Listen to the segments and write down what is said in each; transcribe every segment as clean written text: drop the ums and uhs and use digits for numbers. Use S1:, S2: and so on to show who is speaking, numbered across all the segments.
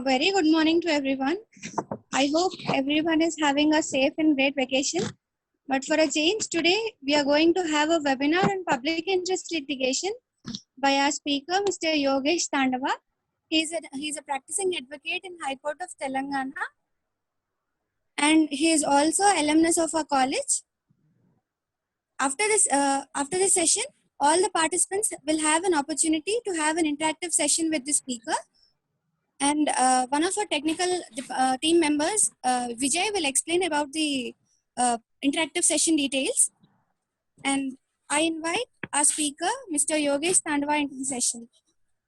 S1: Very good morning to everyone. I hope everyone is having a safe and great vacation. But for a change, today we are going to have a webinar on public interest litigation by our speaker, Mr. Yogesh Tandava. He's a practicing advocate in High Court of Telangana, and he is also alumnus of our college. After this session, all the participants will have an opportunity to have an interactive session with the speaker. And one of our technical team members, Vijay, will explain about the interactive session details. And I invite our speaker, Mr. Yogesh Tandava, into the session.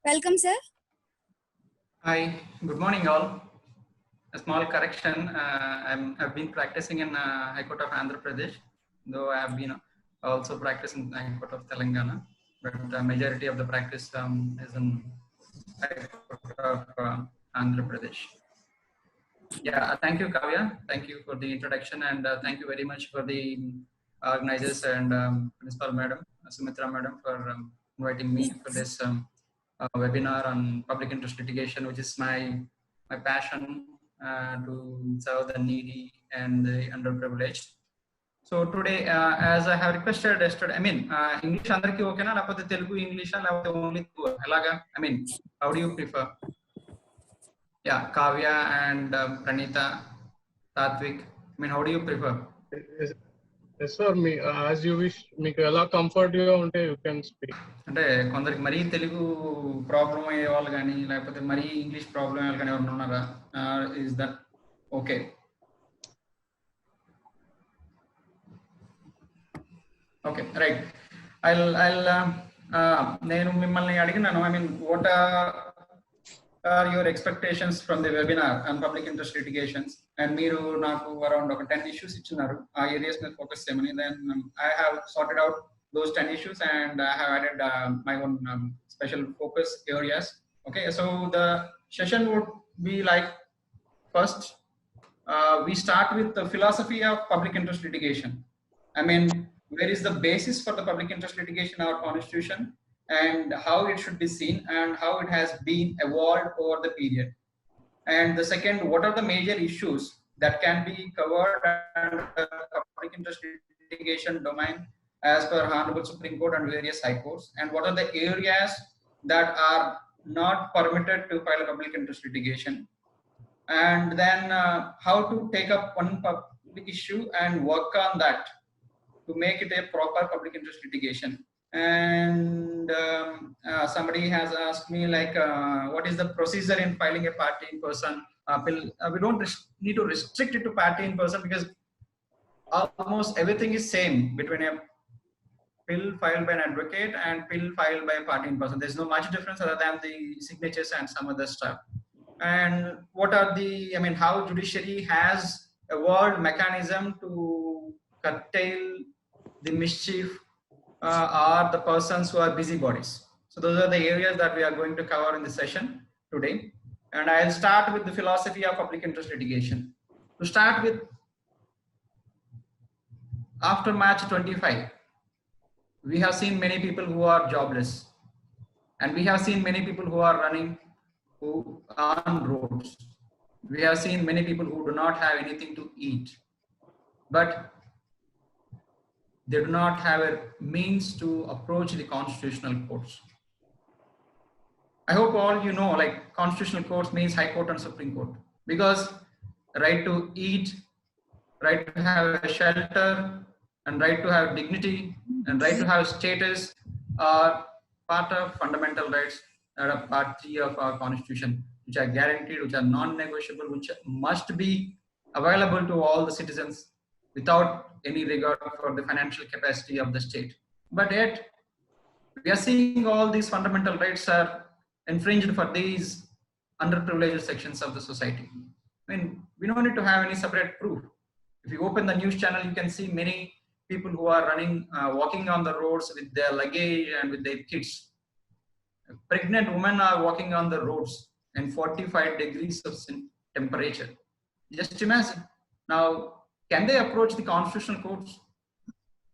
S1: Welcome, sir.
S2: Hi, good morning all. A small correction, I've been practicing in High Court of Andhra Pradesh, though I have been also practicing in High Court of Telangana, but the majority of the practice is in High Court of Andhra Pradesh. Yeah, thank you, Kavya. Thank you for the introduction, and thank you very much for the organizers and Principal Madam, Sumitra Madam, for inviting me for this webinar on public interest litigation, which is my passion to serve the needy and the underprivileged. So today, as I have requested yesterday, English andarki okay na, lapothe Telugu English na, lapothe only two, elaga? How do you prefer? Yeah, Kavya and Pranita, Tatvik. How do you prefer?
S3: Yes, sir. As you wish. Meeku ela comfort ga unte you can speak.
S2: అంటే కొందరికి మరీ Telugu problem అయ్యే వాళ్ళు కానీ లేకపోతే మరీ English problem అయ్యే కానీ ఎవరు ఉన్నారా? Is that okay? Okay, right. నేను మిమ్మల్ని అడిగినాను, what are your expectations from the webinar on public interest litigations? And మీరు నాకు around 10 issues ఇచ్చినారు, ఆ ఏరియాస్ మీద ఫోకస్ చేయమని. Then I have sorted out those 10 issues and I have added my own special focus areas. Okay, so the session would be like, first we start with the philosophy of public interest litigation. Where is the basis for the public interest litigation in our constitution, and how it should be seen and how it has been evolved over the period. And the second, what are the major issues that can be covered under the public interest litigation domain as per Honorable Supreme Court and various high courts, and what are the areas that are not permitted to file a public interest litigation, and then how to take up one public issue and work on that to make it a proper public interest litigation. And somebody has asked me like, what is the procedure in filing a party in person bill? We don't need to restrict it to party in person, because almost everything is same between a bill filed by an advocate and bill filed by a party in person. There's no much difference other than the signatures and some other stuff. And what are the, how judiciary has evolved mechanism to curtail the mischief are the persons who are busybodies. So those are the areas that we are going to cover in the session today. And I'll start with the philosophy of public interest litigation. To start with, after March 25, we have seen many people who are jobless, and we have seen many people who are running on roads. We have seen many people who do not have anything to eat, but they do not have a means to approach the constitutional courts. I hope all you know, like, constitutional courts means High Court and Supreme Court, because right to eat, right to have a shelter, and right to have dignity and right to have status are part of fundamental rights that are part 3 of our constitution, which are guaranteed, which are non-negotiable, which must be available to all the citizens without any regard for the financial capacity of the state. But yet, we are seeing all these fundamental rights are infringed for these underprivileged sections of the society. We don't need to have any separate proof. If you open the news channel, you can see many people who are running, walking on the roads with their luggage and with their kids. Pregnant women are walking on the roads in 45 degrees of temperature. Just imagine. Now, can they approach the constitutional courts?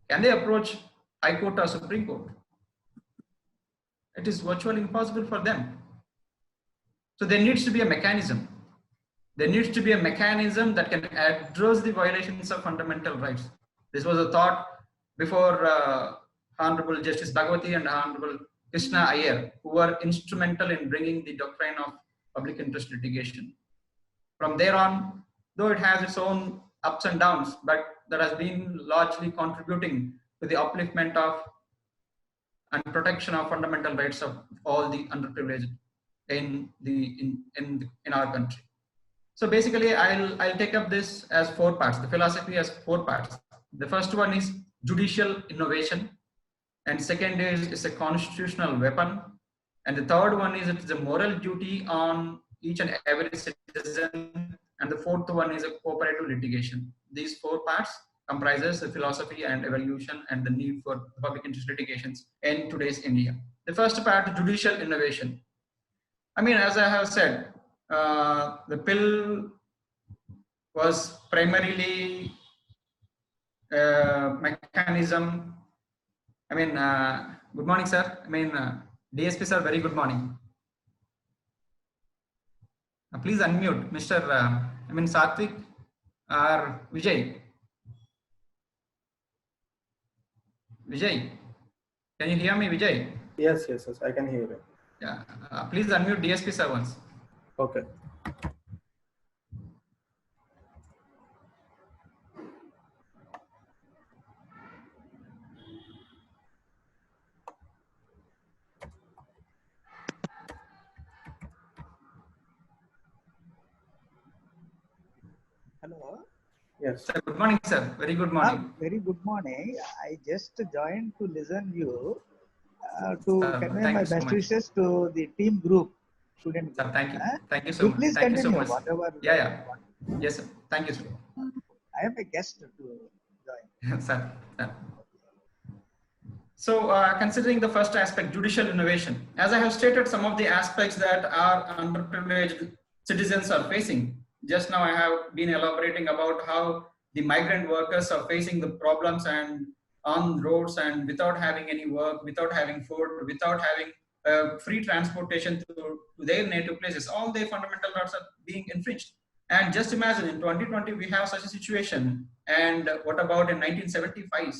S2: Can they approach High Court or Supreme Court? It is virtually impossible for them. So there needs to be a mechanism. There needs to be a mechanism that can address the violations of fundamental rights. This was a thought before Honorable Justice Bhagwati and Honorable Krishna Iyer, who were instrumental in bringing the doctrine of public interest litigation. From there on, though it has its own ups and downs, but that has been largely contributing to the upliftment of and protection of fundamental rights of all the underprivileged in our country. So basically, I'll take up this as 4 parts. The philosophy has 4 parts. The first one is judicial innovation, and second is a constitutional weapon, and the third one is it is a moral duty on each and every citizen, and the fourth one is a cooperative litigation. These 4 parts comprises the philosophy and evolution and the need for public interest litigations in today's India. The first part, judicial innovation. I mean, as I have said, the bill was primarily a mechanism. I mean, good morning, sir. I mean, DSP sir, very good morning. Please unmute, Mr. Satvik or Vijay. Vijay, can you hear me, Vijay?
S4: Yes, I can hear you.
S2: Yeah, please unmute DSP sir once.
S4: Okay.
S5: Hello.
S4: Yes.
S2: Sir, good morning, sir. Very good morning.
S5: Very good morning. I just joined to listen you to convey my best wishes to the team group. Student
S2: Sir,
S5: group.
S2: thank you. Thank you so much.
S5: Please
S2: Thank you
S5: continue.
S2: so much.
S5: Whatever.
S2: Yeah. Yes, sir. Thank you, sir.
S5: I am a guest to join.
S2: Sir. So, considering the first aspect, judicial innovation, as I have stated, some of the aspects that our underprivileged citizens are facing. Just now, I have been elaborating about how the migrant workers are facing the problems and on roads and without having any work, without having food, without having free transportation to their native places. All their fundamental rights are being infringed. And just imagine in 2020, we have such a situation. And what about in 1975?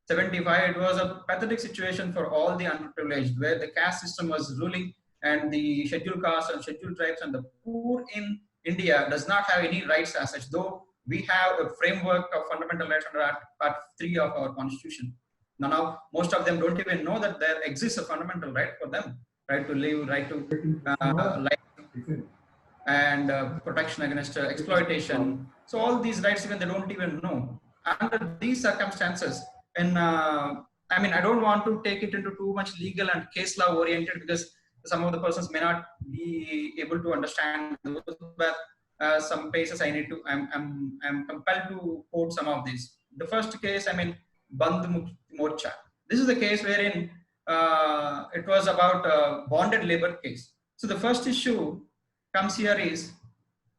S2: 75, it was a pathetic situation for all the underprivileged, where the caste system was ruling and the scheduled castes and scheduled tribes and the poor in India does not have any rights as such, though we have a framework of fundamental rights under Part 3 of our constitution. Now, most of them don't even know that there exists a fundamental right for them, right to live, right to life, and protection against exploitation. So all these rights, even they don't even know. Under these circumstances, and I mean, I don't want to take it into too much legal and case law oriented because some of the persons may not be able to understand those, but some cases I'm compelled to quote some of these. The first case, I mean, Bandh Morcha. This is the case wherein it was about a bonded labor case. So the first issue comes here is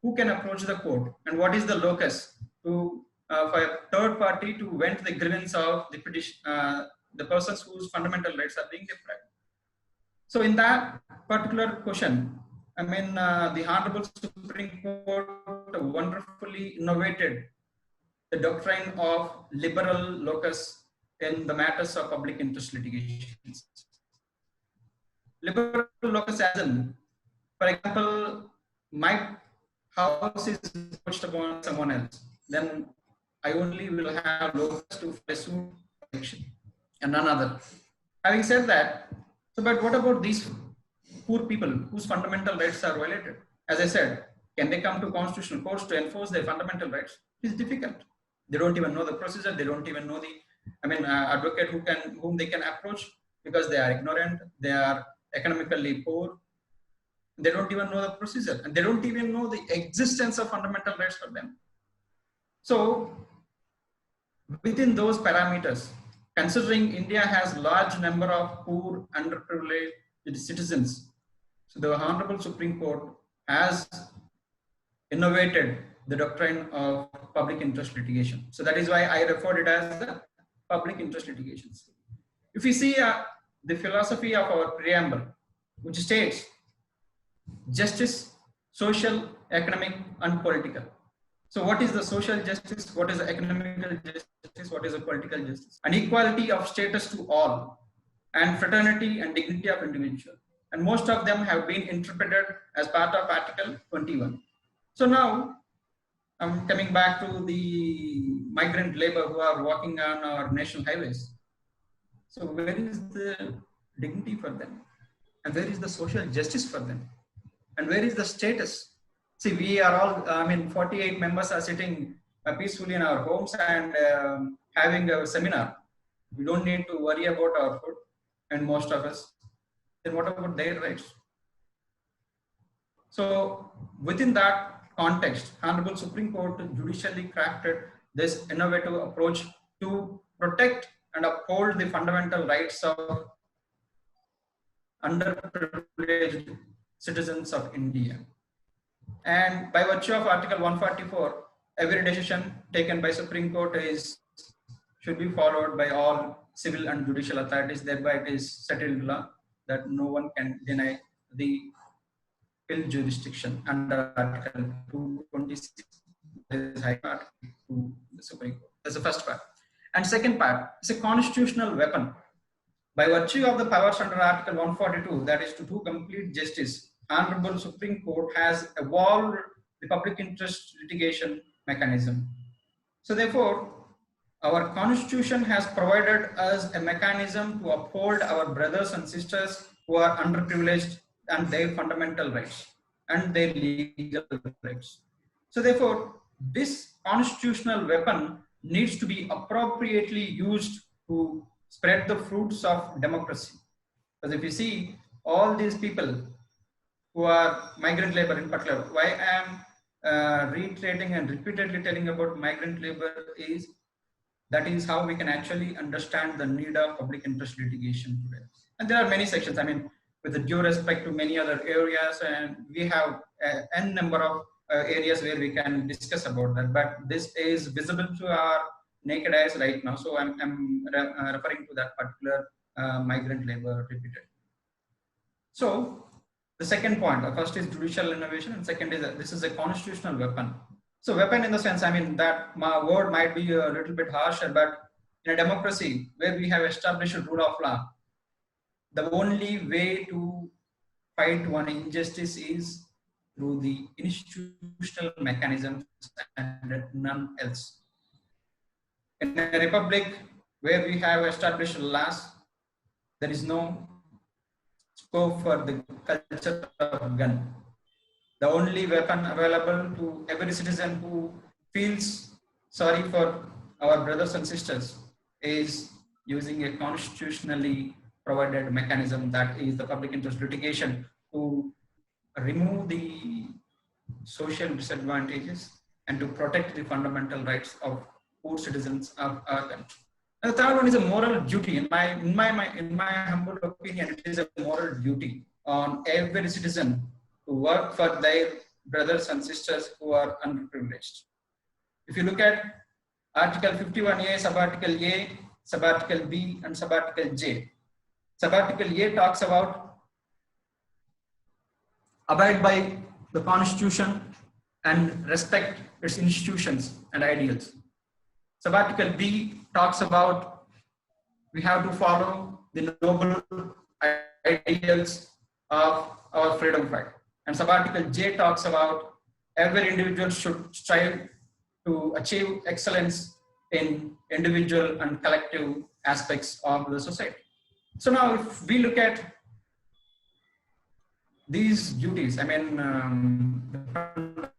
S2: who can approach the court and what is the locus to for a third party to vent the grievance of the petition, the persons whose fundamental rights are being deprived. So in that particular question, I mean, the Honorable Supreme Court wonderfully innovated the doctrine of liberal locus in the matters of public interest litigations. Liberal locus as in, for example, my house is pushed upon someone else, then I only will have locus to pursue protection and none other. Having said that, so but what about these poor people whose fundamental rights are violated? As I said, can they come to constitutional courts to enforce their fundamental rights? It's difficult. They don't even know the procedure. They don't even know the, advocate whom they can approach because they are ignorant. They are economically poor. They don't even know the procedure and they don't even know the existence of fundamental rights for them. So within those parameters, considering India has large number of poor underprivileged citizens, so the Honorable Supreme Court has innovated the doctrine of public interest litigation. So that is why I referred it as the public interest litigations. If you see the philosophy of our preamble, which states justice, social, economic, and political. So what is the social justice? What is the economical justice? What is the political justice? An equality of status to all, and fraternity and dignity of individual. And most of them have been interpreted as part of Article 21. So now I'm coming back to the migrant labor who are walking on our national highways. So where is the dignity for them? And where is the social justice for them? And where is the status? See, we are all, 48 members are sitting peacefully in our homes and having a seminar. We don't need to worry about our food, and most of us. Then what about their rights? So within that context, Honorable Supreme Court judicially crafted this innovative approach to protect and uphold the fundamental rights of underprivileged citizens of India. And by virtue of Article 144, every decision taken by Supreme Court should be followed by all civil and judicial authorities. Thereby it is settled law that no one can deny the jurisdiction under Article 226. That is High Court to the Supreme Court. That's the first part. And second part is a constitutional weapon. By virtue of the powers under Article 142, that is to do complete justice, Honorable Supreme Court has evolved the public interest litigation mechanism. So therefore, our Constitution has provided us a mechanism to uphold our brothers and sisters who are underprivileged and their fundamental rights and their legal rights. So therefore, this constitutional weapon needs to be appropriately used to spread the fruits of democracy. Because if you see all these people who are migrant labor in particular, why I am reiterating and repeatedly telling about migrant labor is that is how we can actually understand the need of public interest litigation today. And there are many sections, with the due respect to many other areas, and we have n number of areas where we can discuss about that, but this is visible to our naked eyes right now. So I'm referring to that particular migrant labor repeated. So the second point, the first is judicial innovation, and second is that this is a constitutional weapon. So weapon in the sense, that my word might be a little bit harsher, but in a democracy where we have established a rule of law, the only way to fight one injustice is through the institutional mechanisms and none else. In a republic where we have established laws, there is no scope for the culture of gun. The only weapon available to every citizen who feels sorry for our brothers and sisters is using a constitutionally provided mechanism, that is the public interest litigation, to remove the social disadvantages and to protect the fundamental rights of poor citizens of our country. And the third one is a moral duty. In my humble opinion, it is a moral duty on every citizen to work for their brothers and sisters who are underprivileged. If you look at Article 51A, Subarticle A, Subarticle B, and Subarticle J. Subarticle A talks about abide by the Constitution and respect its institutions and ideals. Subarticle B talks about we have to follow the noble ideals of our freedom fight. And Subarticle J talks about every individual should strive to achieve excellence in individual and collective aspects of the society. So now if we look at these duties, the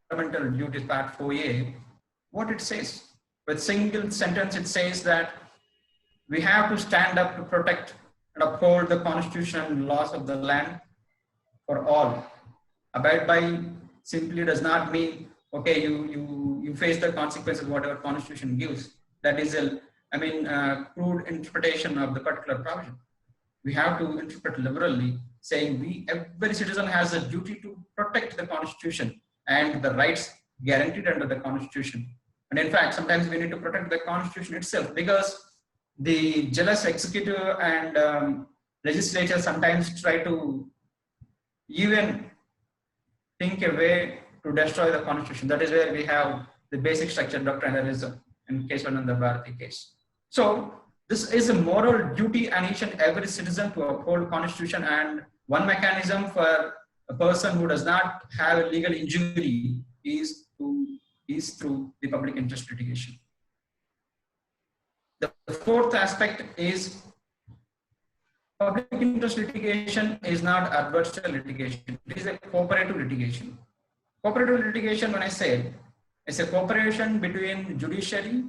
S2: fundamental duties, part 4A, what it says, with single sentence, it says that we have to stand up to protect and uphold the constitution and laws of the land for all. Abide by simply does not mean, okay, you face the consequences of whatever constitution gives. That is a, crude interpretation of the particular provision. We have to interpret liberally, saying every citizen has a duty to protect the constitution and the rights guaranteed under the constitution. And in fact, sometimes we need to protect the constitution itself, because the jealous executive and legislature sometimes try to even think a way to destroy the constitution. That is where we have the basic structure doctrinalism in Kesavananda Bharati case. So this is a moral duty on each and every citizen to uphold constitution, and one mechanism for a person who does not have a legal injury is through the public interest litigation. The fourth aspect is public interest litigation is not adversarial litigation. It is a cooperative litigation. Cooperative litigation, when I say, it's a cooperation between judiciary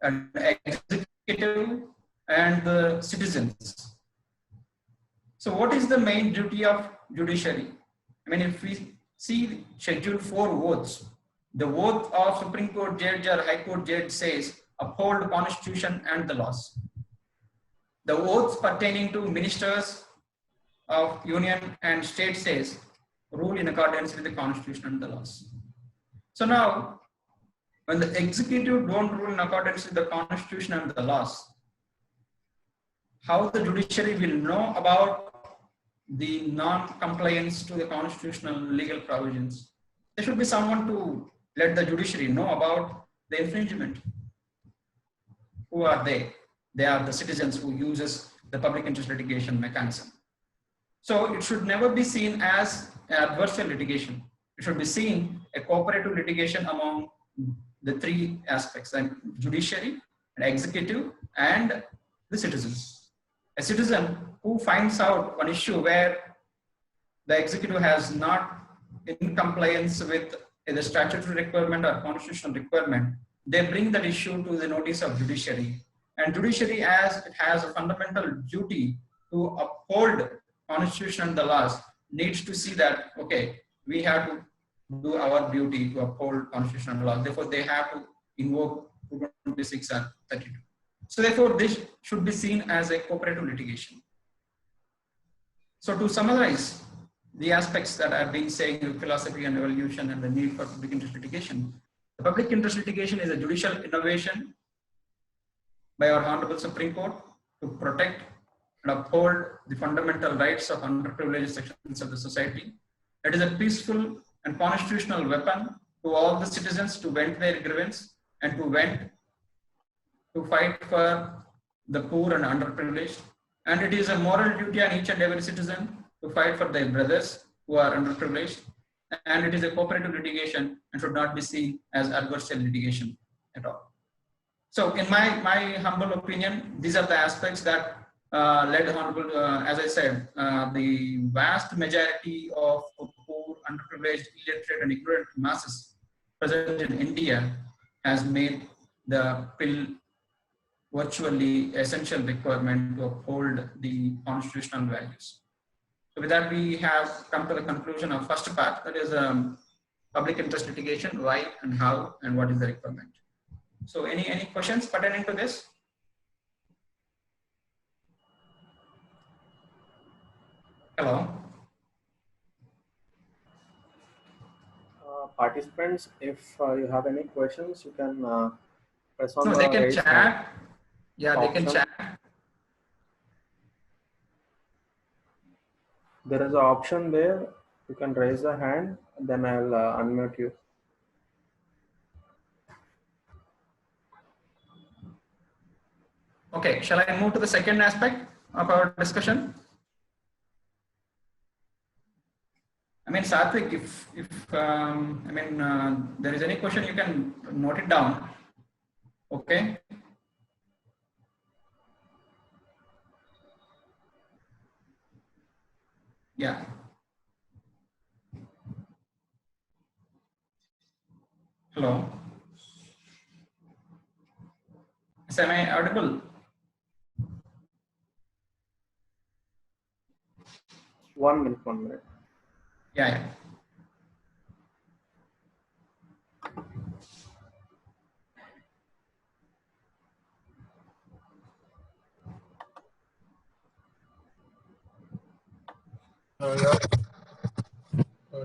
S2: and executive and the citizens. So what is the main duty of judiciary? I mean, if we see Schedule 4 oaths, the oath of Supreme Court judge or High Court judge says, uphold the constitution and the laws. The oaths pertaining to ministers of union and state says, rule in accordance with the constitution and the laws. So now, when the executive don't rule in accordance with the constitution and the laws, how the judiciary will know about the non-compliance to the constitutional legal provisions? There should be someone to let the judiciary know about the infringement. Who are they? They are the citizens who uses the public interest litigation mechanism. So it should never be seen as an adversarial litigation. It should be seen a cooperative litigation among the three aspects, like judiciary, and executive, and the citizens. A citizen who finds out an issue where the executive has not in compliance with the statutory requirement or constitutional requirement, they bring that issue to the notice of judiciary. And judiciary, as it has a fundamental duty to uphold constitution and the laws, needs to see that, okay, we have to do our duty to uphold constitution and laws. Therefore, they have to invoke 226 and 32. So therefore, this should be seen as a cooperative litigation. So to summarize the aspects that I've been saying, philosophy and evolution and the need for public interest litigation, the public interest litigation is a judicial innovation by our Honorable Supreme Court to protect and uphold the fundamental rights of underprivileged sections of the society. It is a peaceful and constitutional weapon to all the citizens to vent their grievance and to fight for the poor and underprivileged. And it is a moral duty on each and every citizen to fight for their brothers who are underprivileged. And it is a cooperative litigation and should not be seen as adversarial litigation at all. So in my humble opinion, these are the aspects that led Honorable, as I said, the vast majority of poor, underprivileged, illiterate and ignorant masses present in India has made the pill virtually essential requirement to uphold the constitutional values. So with that, we have come to the conclusion of first part, that is public interest litigation, why and how and what is the requirement. So any questions pertaining to this? Hello.
S4: Participants, if you have any questions, you can press on
S2: No,
S4: the
S2: they can
S4: raise
S2: chat.
S4: hand
S2: Yeah, they can
S4: option.
S2: chat.
S4: There is an option there. You can raise the hand, then I'll unmute you.
S2: Okay, shall I move to the second aspect of our discussion? I mean, Satvik, if there is any question, you can note it down. Okay. Yeah. Hello. Is am I audible?
S4: One minute.
S2: Yeah.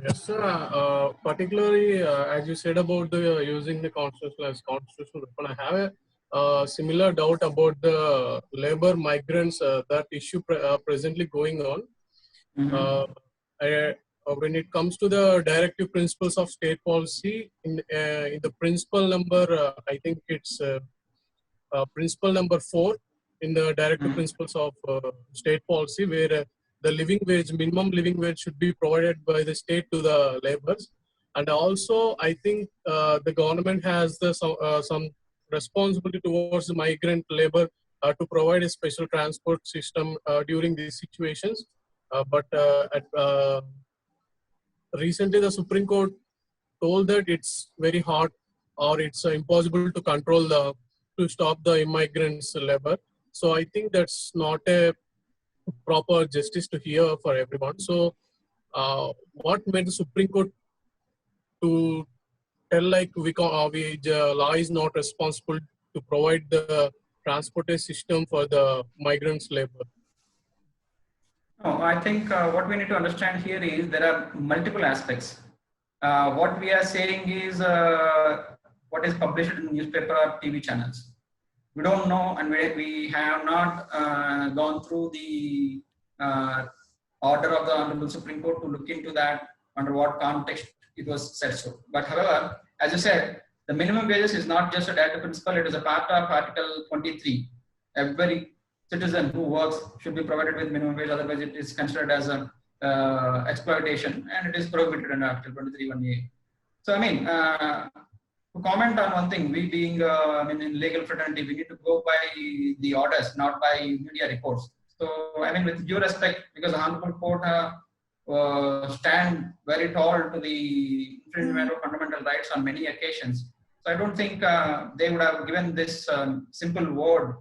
S3: Yes, sir. Particularly, as you said about the using the constitutional as constitutional weapon, I have a similar doubt about the labor migrants that issue presently going on.
S2: Mm-hmm.
S3: when it comes to the directive principles of state policy, in the principle number, I think it's principle number 4 in the directive principles of state policy, where the minimum living wage should be provided by the state to the laborers. And also, I think the government has some responsibility towards the migrant labor to provide a special transport system during these situations. Recently, the Supreme Court told that it's very hard or it's impossible to control to stop the immigrants' labor. So I think that's not a proper justice to hear for everyone. So what made the Supreme Court to tell like law is not responsible to provide the transportation system for the migrants' labor?
S2: No, I think what we need to understand here is there are multiple aspects. What we are saying is what is published in newspaper or TV channels. We don't know, and we have not gone through the order of the Honorable Supreme Court to look into that under what context it was said so. But however, as you said, the minimum wages is not just a directive principle, it is a part of Article 23. Every citizen who works should be provided with minimum wage, otherwise it is considered as an exploitation, and it is prohibited under Article 23(1)(a). So I mean, to comment on one thing, we being in legal fraternity, we need to go by the orders, not by media reports. So I mean, with due respect, because the Honorable Court stand very tall to the infringement of fundamental rights on many occasions. So I don't think they would have given this simple word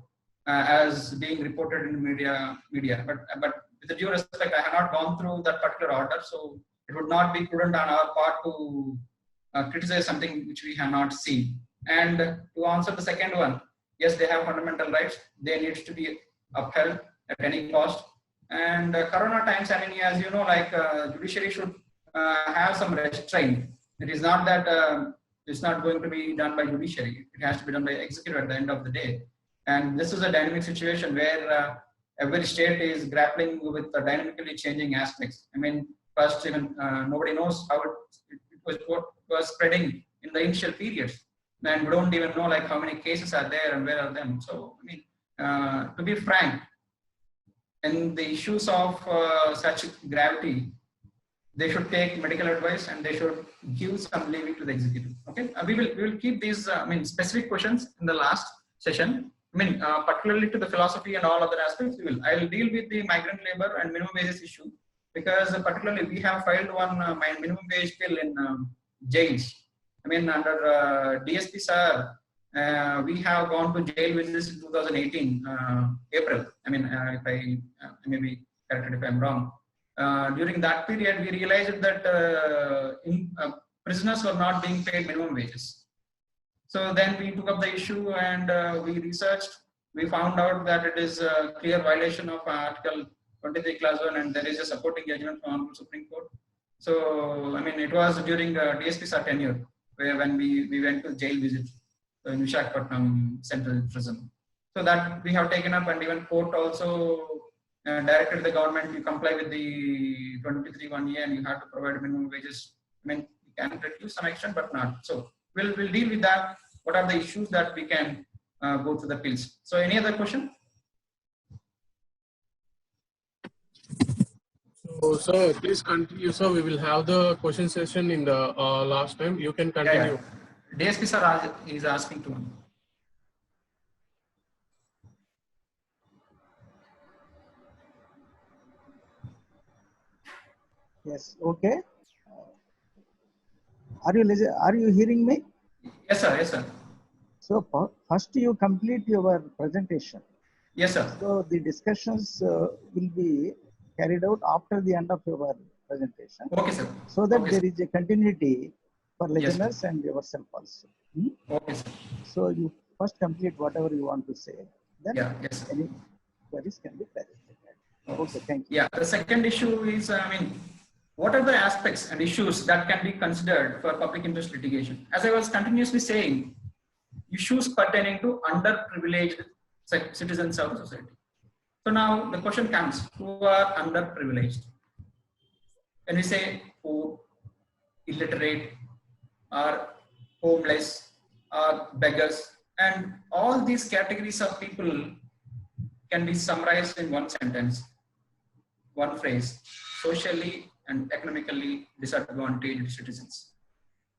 S2: as being reported in media. But with the due respect, I have not gone through that particular order, so it would not be prudent on our part to criticize something which we have not seen. And to answer the second one, yes, they have fundamental rights. They need to be upheld at any cost. And Corona times, I mean, as you know, like judiciary should have some restraint. It is not that it's not going to be done by judiciary. It has to be done by executive at the end of the day. And this is a dynamic situation where every state is grappling with the dynamically changing aspects. I mean, first, even nobody knows how it was spreading in the initial periods. And we don't even know like how many cases are there and where are them. So, I mean, to be frank, in the issues of such gravity, they should take medical advice and they should give some leeway to the executive. Okay, we will keep these specific questions in the last session. I mean, particularly to the philosophy and all other aspects. I will deal with the migrant labor and minimum wages issue, because particularly we have filed one minimum wage bill in jails. I mean, under DSP sir, we have gone to jail visits in 2018 April. I mean, if I maybe corrected if I'm wrong. During that period, we realized that prisoners were not being paid minimum wages. So then we took up the issue and we researched. We found out that it is a clear violation of Article 23 Clause 1, and there is a supporting judgment from Honorable Supreme Court. So I mean, it was during DSP sir tenure when we went to jail visit in Visakhapatnam Central Prison. So that we have taken up, and even court also directed the government to comply with the 23(1)(a), and you have to provide minimum wages. I mean, you can reduce some action, but not. So we'll deal with that. What are the issues that we can go through the pills? So any other question?
S3: So sir, please continue. So we will have the question session in the last time. You can continue.
S2: Yeah. DSP sir is asking to me.
S5: Yes. Okay. Are you hearing me?
S2: Yes, sir. Yes, sir.
S5: So first you complete your presentation.
S2: Yes, sir.
S5: So the discussions will be carried out after the end of your presentation.
S2: Okay, sir.
S5: So that
S2: okay,
S5: there
S2: sir.
S5: is a continuity for listeners
S2: yes,
S5: and yourself also.
S2: Okay, sir.
S5: So you first complete whatever you want to say. Then
S2: yes, sir.
S5: any queries can be clarified. Okay, thank you.
S2: Yeah, the second issue is, what are the aspects and issues that can be considered for public interest litigation? As I was continuously saying, issues pertaining to underprivileged citizens of the society. So now the question comes, who are underprivileged? When we say poor, illiterate, or homeless, or beggars, and all these categories of people can be summarized in one sentence, one phrase: socially and economically disadvantaged citizens.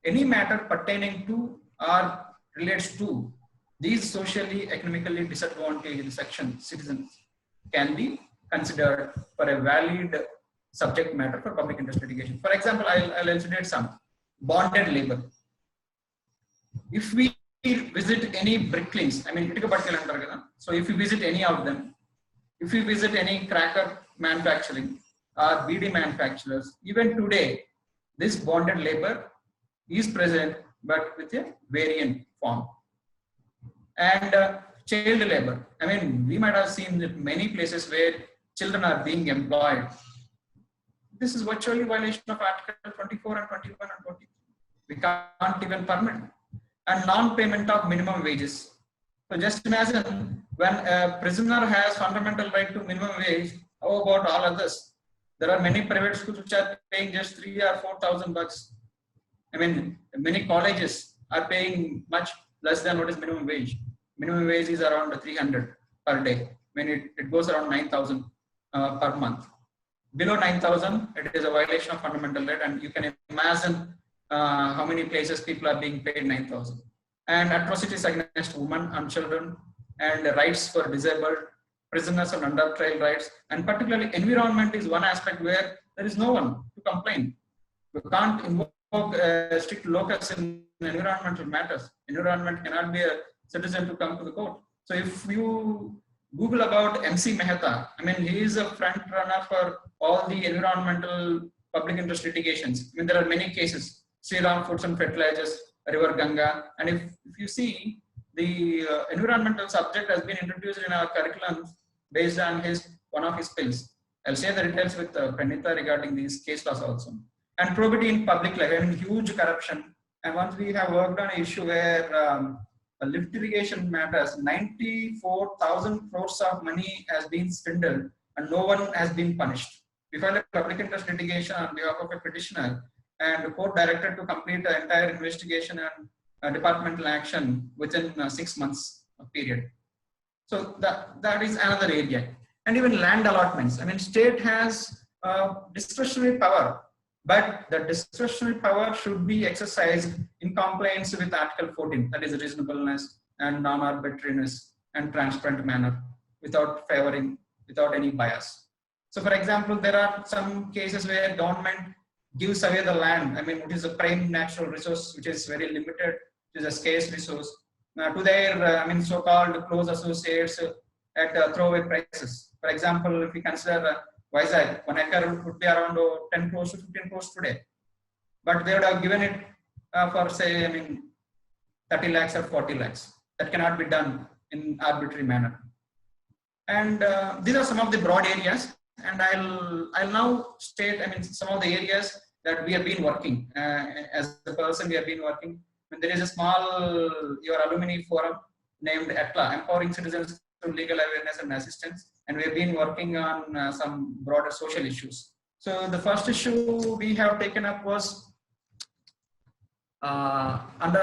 S2: Any matter pertaining to or relates to these socially economically disadvantaged citizens can be considered for a valid subject matter for public interest litigation. For example, I'll elucidate some. Bonded labor. If we visit any bricklings, I mean, so if you visit any of them, if you visit any cracker manufacturing or BD manufacturers, even today, this bonded labor is present, but with a variant form. And child labor. I mean, we might have seen that many places where children are being employed. This is virtually violation of Article 24 and 21 and 23. We can't even permit. And non-payment of minimum wages. So just imagine, when a prisoner has fundamental right to minimum wage, how about all others? There are many private schools which are paying just $3,000 or $4,000. I mean, many colleges are paying much less than what is minimum wage. Minimum wage is around 300 per day. When it goes around 9,000 per month. Below 9,000, it is a violation of fundamental right, and you can imagine how many places people are being paid 9,000. And atrocities against women and children, and rights for disabled, prisoners and under trial rights, and particularly environment is one aspect where there is no one to complain. You can't invoke strict locus in environmental matters. Environment cannot be a citizen to come to the court. So if you Google about MC Mehta, I mean, he is a front runner for all the environmental public interest litigations. I mean, there are many cases. Sriram Foods and Fertilizers, River Ganga, and if you see, the environmental subject has been introduced in our curriculum based on one of his pills. I'll share the details with Pranita regarding these case laws also. And probity in public life, I mean, huge corruption. And once we have worked on an issue where lift irrigation matters, 94,000 crores of money has been swindled and no one has been punished. We filed a public interest litigation on behalf of a petitioner, and the court directed to complete the entire investigation and departmental action within 6 months period. So that is another area. And even land allotments. I mean, state has discretionary power, but the discretionary power should be exercised in compliance with Article 14, that is reasonableness and non-arbitrariness and transparent manner, without favoring, without any bias. So for example, there are some cases where government gives away the land. I mean, it is a prime natural resource, which is very limited, which is a scarce resource, to their, so-called close associates at throwaway prices. For example, if we consider Vizag, 1 acre would be around 10 crores to 15 crores today. But they would have given it for, say, 30 lakhs or 40 lakhs. That cannot be done in arbitrary manner. And these are some of the broad areas. And I'll now state, some of the areas that we have been working. As a person, we have been working. And there is a small, your alumni forum named ETLA, Empowering Citizens through Legal Awareness and Assistance. And we have been working on some broader social issues. So the first issue we have taken up was under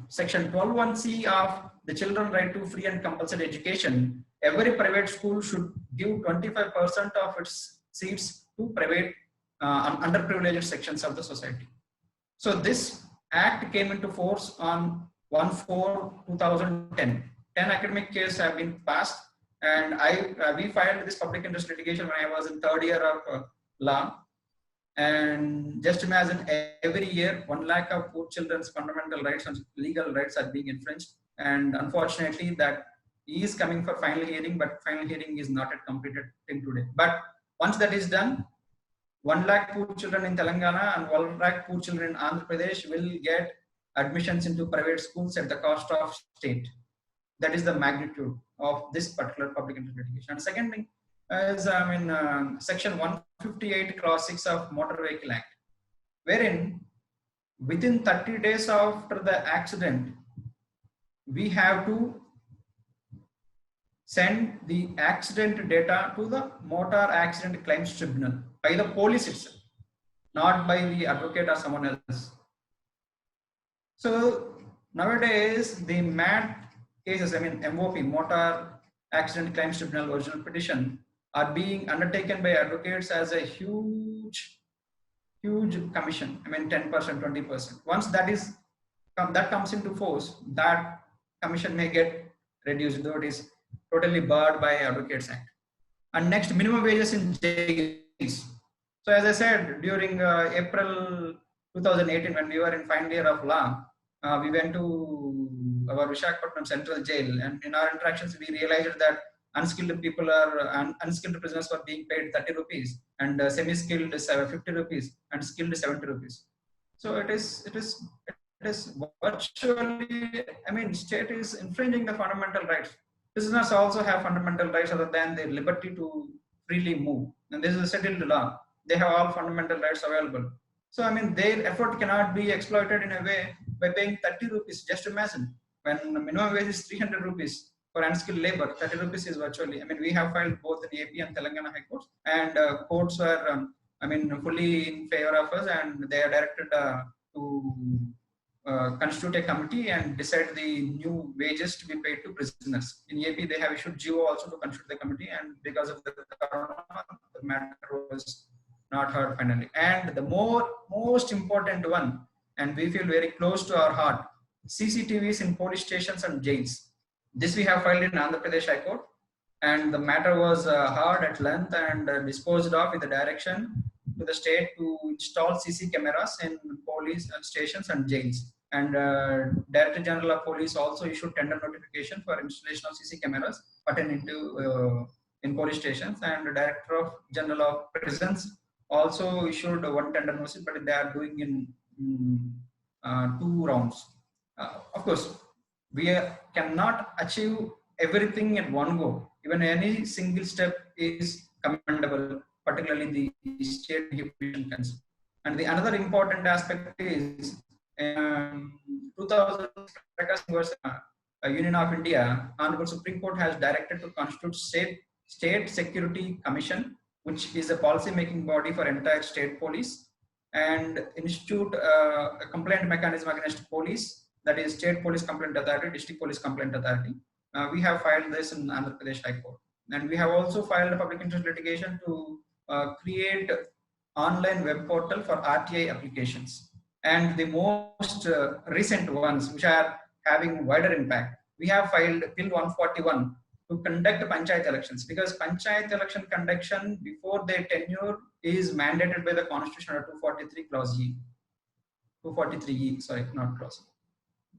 S2: section 12(1)(c) of the Children's Right to Free and Compulsory Education. Every private school should give 25% of its seats to private underprivileged sections of the society. So this act came into force on 1/4/2010. 10 academic years have been passed, and we filed this public interest litigation when I was in 3rd year of law. And just imagine, every year 1 lakh of poor children's fundamental rights and legal rights are being infringed. And unfortunately, that is coming for final hearing, but final hearing is not yet completed till today. But once that is done, 1 lakh poor children in Telangana and 1 lakh poor children in Andhra Pradesh will get admissions into private schools at the cost of state. That is the magnitude of this particular public interest litigation. And second thing is, section 158 clause 6 of Motor Vehicle Act, wherein within 30 days after the accident, we have to send the accident data to the Motor Accident Claims Tribunal by the police itself. not by the advocate or someone else. So nowadays, the MAT cases, I mean MOP, Motor Accident Claims Tribunal original petition, are being undertaken by advocates as a huge commission. I mean 10%, 20%. Once that comes into force, that commission may get reduced, though it is totally barred by Advocates Act. And next, minimum wages in jails. So as I said, during April 2018, when we were in final year of law, we went to our Visakhapatnam Central Jail, and in our interactions, we realized that unskilled people unskilled prisoners were being paid 30 rupees, and semi-skilled 50 rupees, and skilled 70 rupees. So it is virtually, I mean, state is infringing the fundamental rights. Prisoners also have fundamental rights other than their liberty to freely move, and this is a settled law. They have all fundamental rights available. So I mean, their effort cannot be exploited in a way by paying 30 rupees. Just imagine, when the minimum wage is 300 rupees for unskilled labor, 30 rupees is virtually, I mean, we have filed both in AP and Telangana High Courts, and courts were, I mean, fully in favor of us, and they are directed to constitute a committee and decide the new wages to be paid to prisoners. In AP, they have issued GO also to constitute the committee, and because of the corona, the matter was not heard finally. And the most important one, and we feel very close to our heart, CCTVs in police stations and jails. This we have filed in Andhra Pradesh High Court, and the matter was heard at length and disposed of with the direction to the state to install CC cameras in police stations and jails. And Director General of Police also issued tender notification for installation of CC cameras pertaining to in police stations, and the Director General of Prisons also issued one tender notice, but they are doing in 2 rounds. Of course, we cannot achieve everything at one go. Even any single step is commendable, particularly the state inhibition concept. And the another important aspect is 2000 versus Union of India, Honorable Supreme Court has directed to constitute State Security Commission, which is a policy making body for entire state police, and institute a complaint mechanism against police, that is State Police Complaint Authority, District Police Complaint Authority. We have filed this in Andhra Pradesh High Court, and we have also filed a public interest litigation to create online web portal for RTI applications. And the most recent ones, which are having wider impact, we have filed Bill 141 to conduct panchayat elections, because panchayat election conduction before their tenure is mandated by the Constitution under 243 clause E. 243E, sorry, not clause.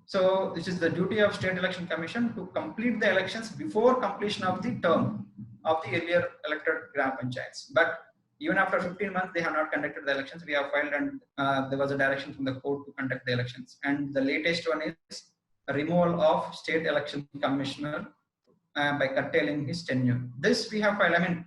S2: So this is the duty of State Election Commission to complete the elections before completion of the term of the earlier elected Gram Panchayats. But even after 15 months, they have not conducted the elections. We have filed, and there was a direction from the court to conduct the elections. And the latest one is a removal of State Election Commissioner by curtailing his tenure. This we have filed. I mean,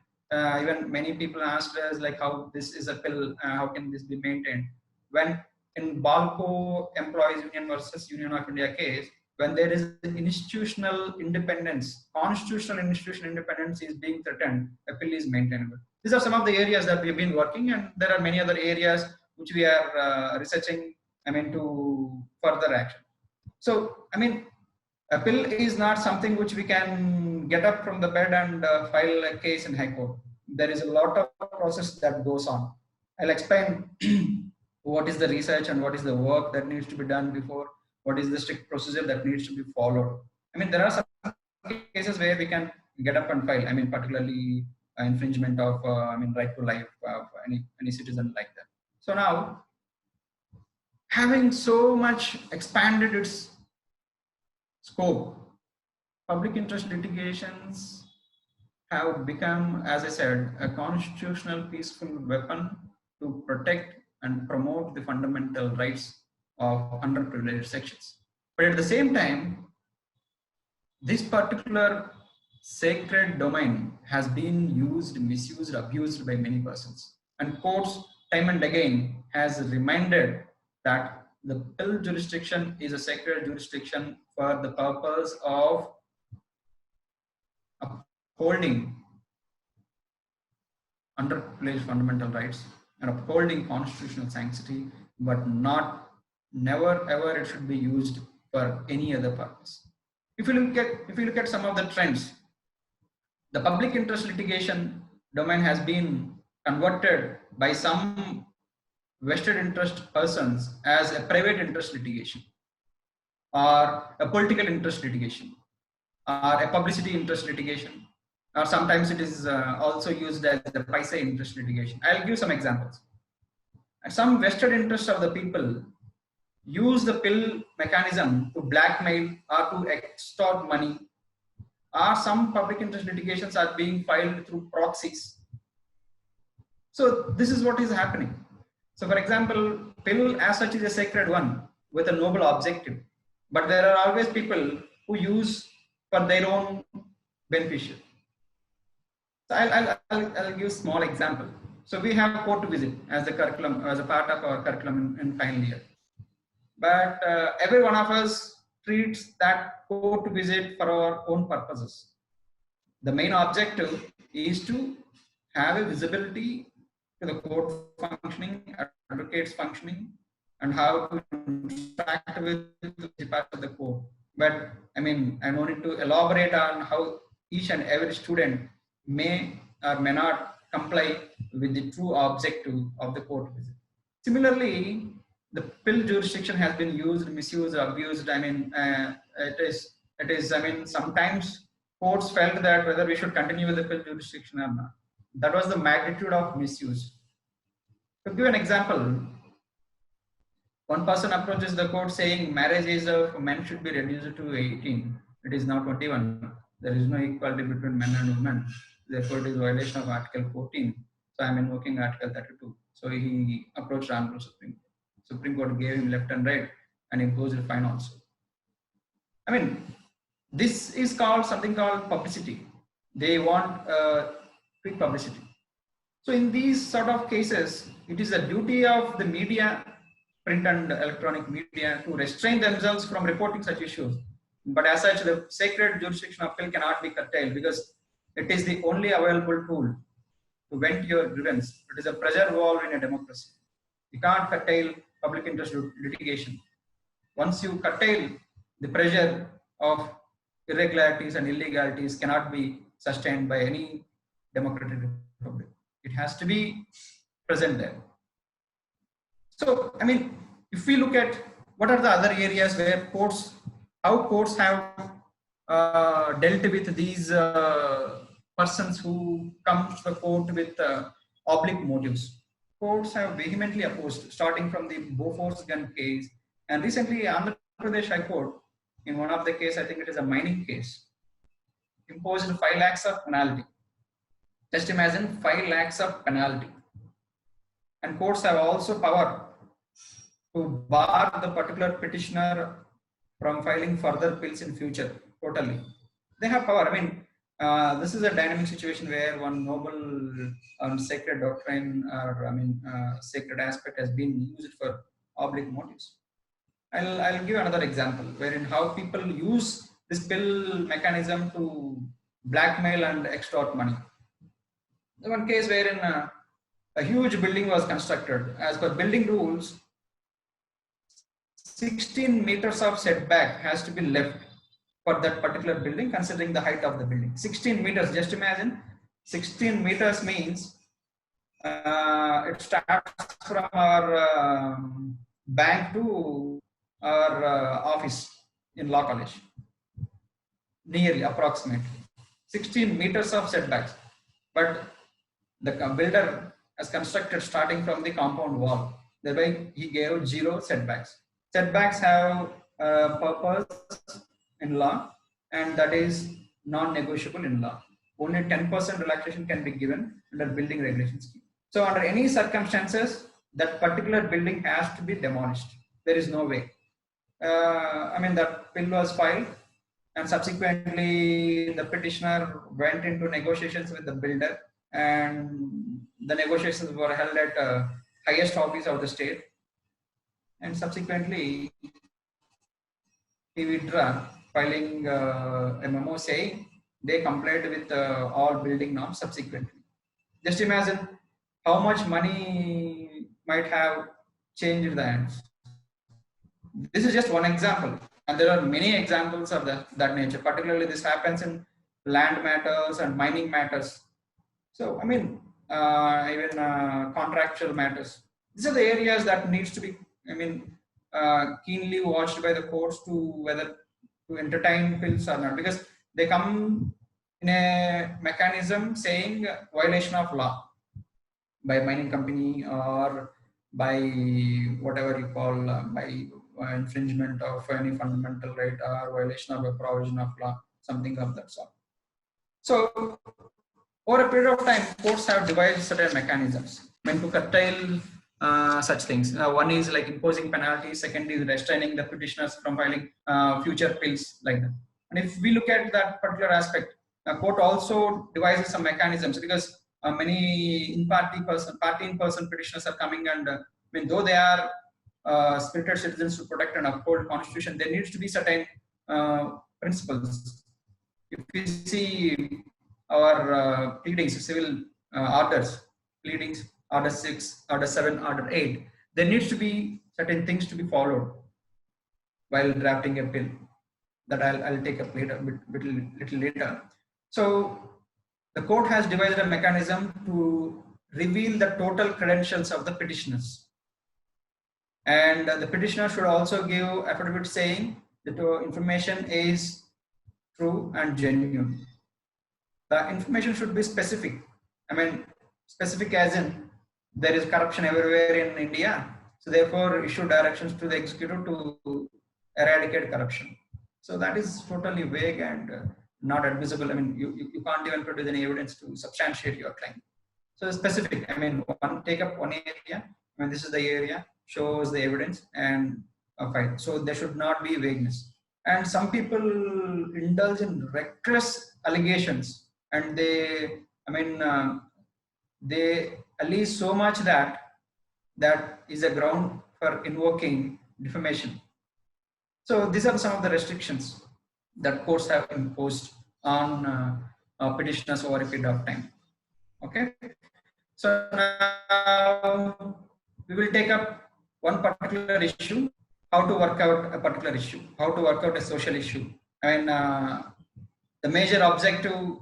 S2: even many people asked us like how this is a bill, how can this be maintained? When in Balco Employees Union versus Union of India case, when there is institutional independence, constitutional institutional independence is being threatened, appeal is maintainable. These are some of the areas that we've been working, and there are many other areas which we are researching, I mean, to further action. So, I mean, appeal is not something which we can get up from the bed and file a case in High Court. There is a lot of process that goes on. I'll explain what is the research and what is the work that needs to be done before, what is the strict procedure that needs to be followed. I mean, there are some cases where we can get up and file, I mean, particularly infringement of, I mean, right to life of any citizen like that. So now, having so much expanded its scope, public interest litigations have become, as I said, a constitutional peaceful weapon to protect and promote the fundamental rights of underprivileged sections. But at the same time, this particular sacred domain has been used, misused, abused by many persons. And courts time and again has reminded that the pill jurisdiction is a sacred jurisdiction for the purpose of upholding underprivileged fundamental rights and upholding constitutional sanctity, but never ever it should be used for any other purpose. If you look at some of the trends, the public interest litigation domain has been converted by some vested interest persons as a private interest litigation, or a political interest litigation, or a publicity interest litigation, or sometimes it is also used as the paisa interest litigation. I'll give some examples. And some vested interests of the people use the pill mechanism to blackmail or to extort money, or some public interest litigations are being filed through proxies. So this is what is happening. So for example, pill as such is a sacred one with a noble objective, but there are always people who use for their own beneficial. So I'll give a small example. So we have court visit as the curriculum, as a part of our curriculum in final year. But every one of us treats that court visit for our own purposes. The main objective is to have a visibility to the court functioning, advocates functioning, and how to interact with the part of the court. But I mean, I don't need to elaborate on how each and every student may or may not comply with the true objective of the court visit. Similarly, the pill jurisdiction has been used, misused, abused. I mean, it is. I mean, sometimes courts felt that whether we should continue with the pill jurisdiction or not. That was the magnitude of misuse. To give an example, one person approaches the court saying marriage age of men should be reduced to 18. It is now 21. There is no equality between men and women. Therefore, it is violation of Article 14. So I am invoking Article 32. So he approached the Honorable Supreme Court. Supreme Court gave him left and right and imposed a fine also. I mean, this is called something called publicity. They want quick publicity. So in these sort of cases, it is the duty of the media, print and electronic media, to restrain themselves from reporting such issues. But as such, the sacred jurisdiction of pill cannot be curtailed because it is the only available tool to vent your grievance. It is a pressure valve in a democracy. You can't curtail public interest litigation. Once you curtail, the pressure of irregularities and illegalities cannot be sustained by any democratic republic. It has to be present there. So, I mean, if we look at what are the other areas where courts, how courts have dealt with these persons who come to the court with oblique motives. Courts have vehemently opposed, starting from the Bofors gun case, and recently Andhra Pradesh High Court, in one of the cases, I think it is a mining case, imposed 5 lakhs of penalty. Just imagine 5 lakhs of penalty. And courts have also power to bar the particular petitioner from filing further pills in future, totally. They have power. I mean, this is a dynamic situation where one noble sacred doctrine, or I mean, sacred aspect has been used for oblique motives. I'll give another example wherein how people use this pill mechanism to blackmail and extort money. There's one case wherein a huge building was constructed. As per building rules, 16 meters of setback has to be left for that particular building, considering the height of the building. 16 meters, just imagine, 16 meters means it starts from our bank to our office in Law College, nearly, approximately. 16 meters of setbacks. But the builder has constructed starting from the compound wall. Thereby, he gave 0 setbacks. Setbacks have purpose in law, and that is non-negotiable in law. Only 10% relaxation can be given under building regulation scheme. So under any circumstances, that particular building has to be demolished. There is no way. I mean, that bill was filed, and subsequently the petitioner went into negotiations with the builder, and the negotiations were held at highest office of the state, and subsequently he withdrew, filing a memo saying they complied with all building norms subsequently. Just imagine, how much money might have changed the hands. This is just one example, and there are many examples of that nature. Particularly, this happens in land matters and mining matters. So, I mean, even contractual matters. These are the areas that needs to be, I mean, keenly watched by the courts to whether to entertain bills or not, because they come in a mechanism saying violation of law by mining company or by whatever you call by infringement of any fundamental right or violation of a provision of law, something of that sort. So over a period of time, courts have devised certain mechanisms when to curtail such things. One is like imposing penalties. Second is restraining the petitioners from filing future appeals like that. And if we look at that particular aspect, the court also devises some mechanisms because many party in person petitioners are coming, and though they are spirited citizens to protect and uphold constitution, there needs to be certain principles. If we see our pleadings, civil orders, pleadings, order 6, order 7, order 8, there needs to be certain things to be followed while drafting a bill that I'll take up later, little later. So the court has devised a mechanism to reveal the total credentials of the petitioners. And the petitioner should also give affidavit saying that the information is true and genuine. The information should be specific. I mean, specific as in there is corruption everywhere in India. So therefore issue directions to the executive to eradicate corruption. So that is totally vague and not admissible. I mean, you can't even produce any evidence to substantiate your claim. So specific, I mean, take up one area, when this is the area, shows the evidence and fine. So there should not be vagueness. And some people indulge in reckless allegations, and they allege so much that is a ground for invoking defamation. So these are some of the restrictions that courts have imposed on petitioners over a period of time. Okay. So now we will take up one particular issue, how to work out a particular issue, how to work out a social issue. And the major objective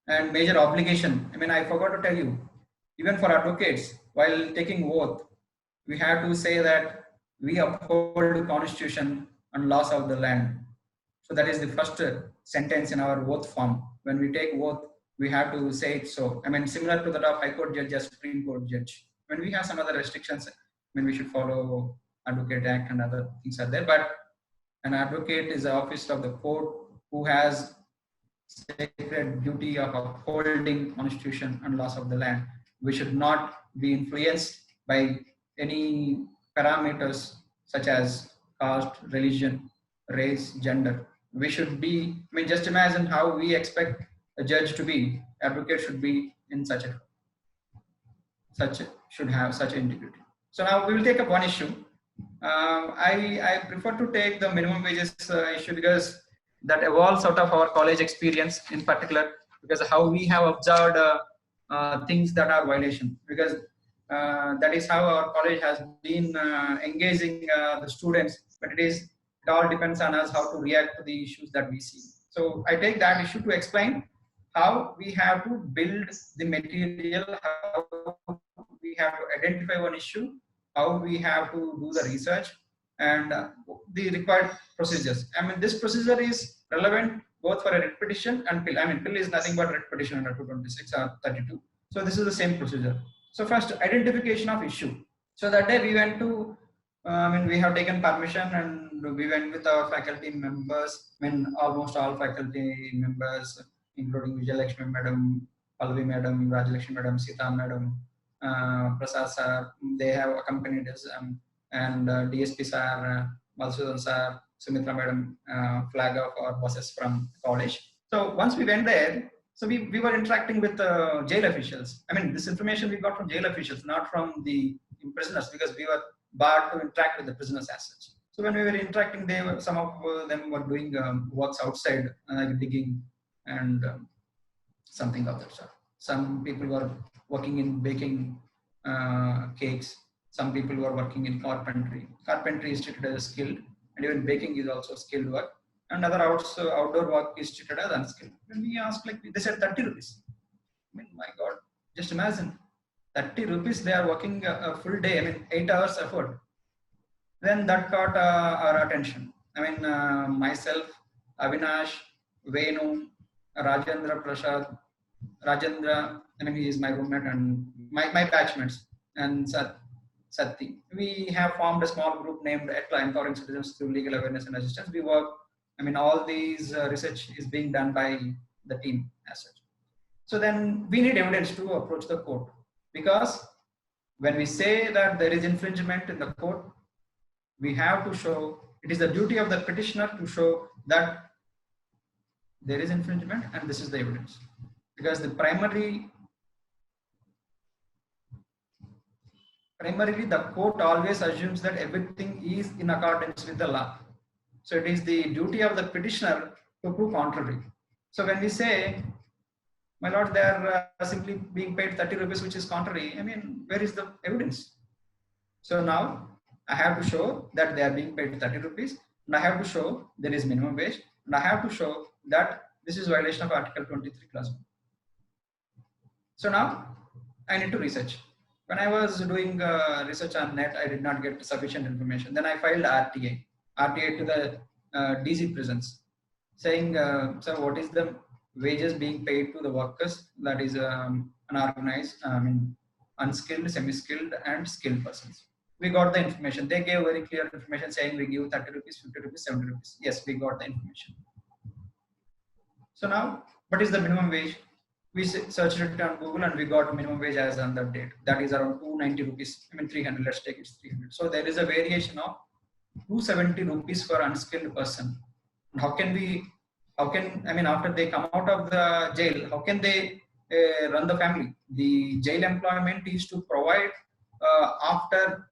S2: and major obligation, I forgot to tell you, even for advocates, while taking oath, we have to say that we uphold the constitution and laws of the land. So that is the first sentence in our oath form. When we take oath, we have to say it so. Similar to that of High Court judge or Supreme Court judge. When we have some other restrictions, we should follow Advocate Act and other things are there. But an advocate is the office of the court who has sacred duty of upholding constitution and laws of the land. We should not be influenced by any parameters such as caste, religion, race, gender. We should be, just imagine how we expect a judge to be. Advocate should be in should have such integrity. So now we will take up one issue. I prefer to take the minimum wages issue because that evolves out of our college experience in particular, because how we have observed things that are violation, because that is how our college has been engaging the students, but it all depends on us how to react to the issues that we see. So I take that issue to explain how we have to build the material, how we have to identify one issue, how we have to do the research, and the required procedures. This procedure is relevant both for a writ petition and PIL. PIL is nothing but writ petition under 226 or 32. So this is the same procedure. So first, identification of issue. So that day we went to, we have taken permission and we went with our faculty members, almost all faculty members, including Vijayalakshmi Madam, Pallavi Madam, Rajalakshmi Madam, Sita Madam, Prasad Sir, they have accompanied us, and DSP Sir, Madhusudan Sir, Sumitra Madam, flag of our bosses from college. So once we went there, so we were interacting with jail officials. This information we got from jail officials, not from the prisoners, because we were barred to interact with the prisoners as such. So when we were interacting, some of them were doing works outside, like digging and something of that sort. Some people were working in baking cakes. Some people who are working in carpentry. Carpentry is treated as skilled, and even baking is also skilled work. And other outdoor work is treated as unskilled. When we asked, like, they said 30 rupees. I mean, my God, just imagine 30 rupees, they are working a full day, I mean, 8 hours effort. Then that caught our attention. I mean, myself, Avinash, Venu, Rajendra Prasad, Rajendra, I mean, he is my roommate, and my batchmates, and Sati. We have formed a small group named ETLA, Empowering Citizens Through Legal Awareness and Assistance. We work, I mean, all these research is being done by the team as such. So then we need evidence to approach the court, because when we say that there is infringement in the court, we have to show, it is the duty of the petitioner to show that there is infringement and this is the evidence. Because the primarily the court always assumes that everything is in accordance with the law. So it is the duty of the petitioner to prove contrary. So when we say, my lord, they are simply being paid 30 rupees, which is contrary, I mean, where is the evidence? So now I have to show that they are being paid 30 rupees, and I have to show there is minimum wage, and I have to show that this is violation of Article 23 Clause 1. So now I need to research. When I was doing research on net, I did not get sufficient information. Then I filed RTA to the DC prisons, saying, sir, what is the wages being paid to the workers, that is unorganized, unskilled, semi-skilled, and skilled persons. We got the information. They gave very clear information saying we give 30 rupees, 50 rupees, 70 rupees. Yes, we got the information. So now, what is the minimum wage? We searched it on Google and we got minimum wage as on that date. That is around 290 rupees. I mean, 300, let's take it 300. So there is a variation of 270 rupees for unskilled person. After they come out of the jail, how can they run the family? The jail employment is to provide after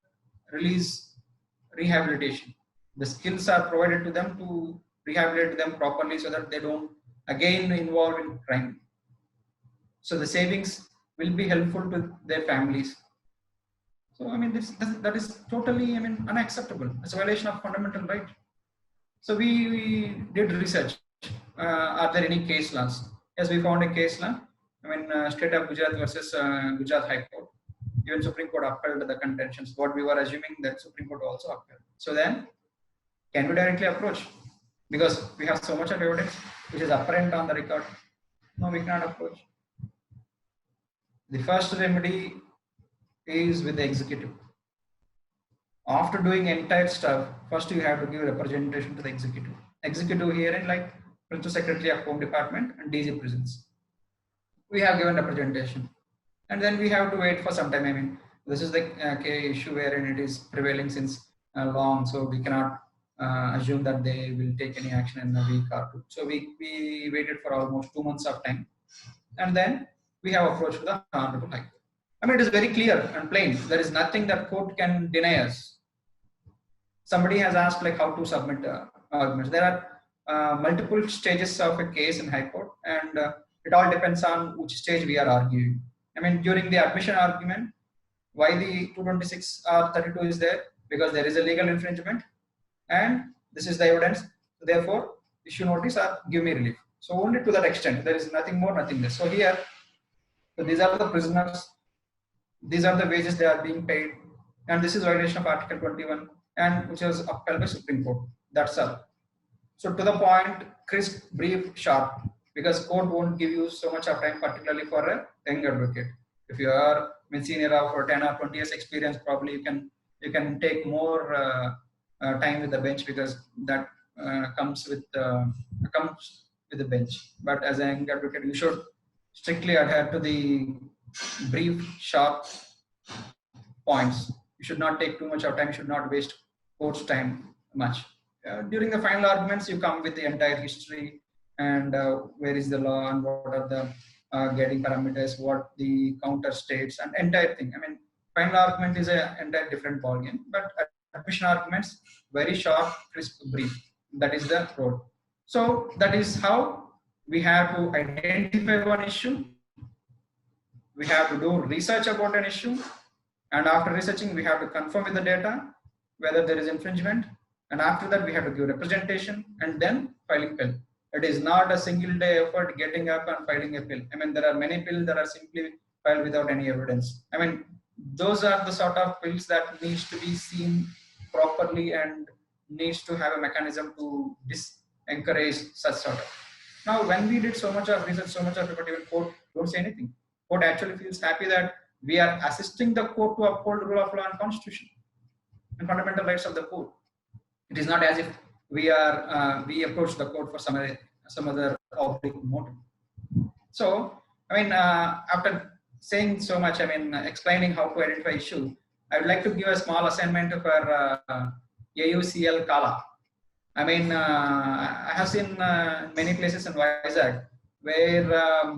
S2: release rehabilitation. The skills are provided to them to rehabilitate them properly so that they don't again involve in crime. So the savings will be helpful to their families. So I mean, that is totally, I mean, unacceptable. It's a violation of fundamental right. So we did research. Are there any case laws? Yes, we found a case law. I mean, State of Gujarat versus Gujarat High Court. Even Supreme Court upheld the contentions. What we were assuming that Supreme Court also upheld. So then, can we directly approach? Because we have so much of evidence which is apparent on the record. No, we cannot approach. The first remedy is with the executive. After doing entire stuff, first you have to give representation to the executive. Executive here in like Principal Secretary of Home Department and DG Prisons. We have given representation. And then we have to wait for some time. I mean, this is the issue wherein it is prevailing since long, so we cannot assume that they will take any action in a week or two. So we waited for almost 2 months of time. And then we have approached the Honorable High Court. I mean, it is very clear and plain. There is nothing that court can deny us. Somebody has asked like how to submit arguments. There are multiple stages of a case in High Court, and it all depends on which stage we are arguing. I mean, during the admission argument, why the 226 or 32 is there? Because there is a legal infringement, and this is the evidence. Therefore, issue notice or give me relief. So only to that extent. There is nothing more, nothing less. So here, so these are the prisoners. These are the wages they are being paid, and this is violation of Article 21, and which was upheld by Supreme Court. That's all. So to the point, crisp, brief, sharp, because court won't give you so much of time, particularly for a young advocate. If you are senior of 10 or 20 years experience, probably you can take more time with the bench, because that comes with the bench. But as a young advocate, you should strictly adhere to the brief, sharp points. You should not take too much of time. You should not waste court's time much. During the final arguments, you come with the entire history and where is the law and what are the guiding parameters, what the counter states, and entire thing. I mean, final argument is an entire different ballgame, but admission arguments, very sharp, crisp, brief. That is the road. So that is how we have to identify one issue, we have to do research about an issue, and after researching, we have to confirm with the data whether there is infringement, and after that, we have to give representation and then filing pill. It is not a single day effort getting up and filing a pill. I mean, there are many pills that are simply filed without any evidence. I mean, those are the sort of pills that needs to be seen properly and needs to have a mechanism to encourage such sort of. Now, when we did so much of research, so much of effort, even court don't say anything. Court actually feels happy that we are assisting the court to uphold the rule of law and constitution and fundamental rights of the court. It is not as if we approach the court for some other oblique motive. So, I mean, after saying so much, I mean, explaining how to identify issue, I would like to give a small assignment for AUCL Kala. I mean, I have seen many places in Vizag where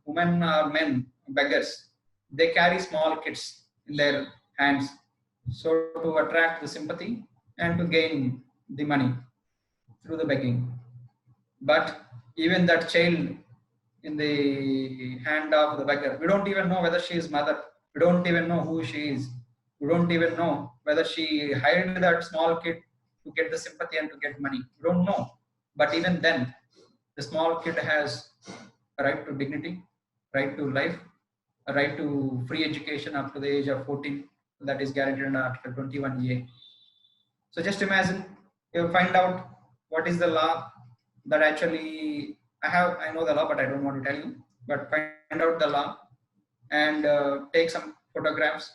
S2: women or men, beggars, they carry small kids in their hands, so to attract the sympathy and to gain the money through the begging. But even that child in the hand of the beggar, we don't even know whether she is mother. We don't even know who she is. We don't even know whether she hired that small kid to get the sympathy and to get money. We don't know. But even then, the small kid has a right to dignity, right to life, a right to free education up to the age of 14, that is guaranteed under Article 21A. So just imagine, you find out what is the law that actually, I know the law, but I don't want to tell you, but find out the law and take some photographs,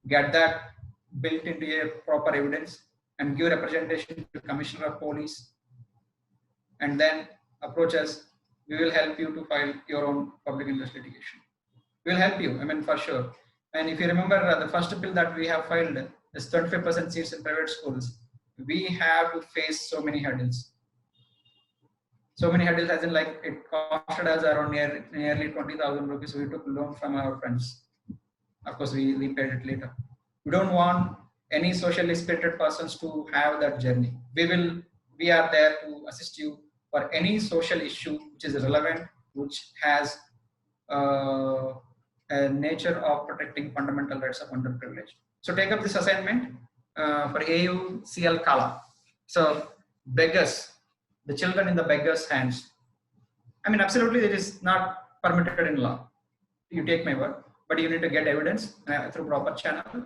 S2: get that built into a proper evidence and give representation to Commissioner of Police, and then approach us. We will help you to file your own public interest litigation. We will help you, I mean, for sure. And if you remember the first bill that we have filed is 25% seats in private schools. We have to face so many hurdles. So many hurdles, as in like it costed us around nearly 20,000 rupees. We took a loan from our friends. Of course, we repaid it later. We don't want any socially spirited persons to have that journey. We are there to assist you for any social issue which is relevant, which has a nature of protecting fundamental rights of underprivileged. So take up this assignment for AUCL Kala. So beggars, the children in the beggars' hands. I mean, absolutely, it is not permitted in law. You take my word, but you need to get evidence through proper channel.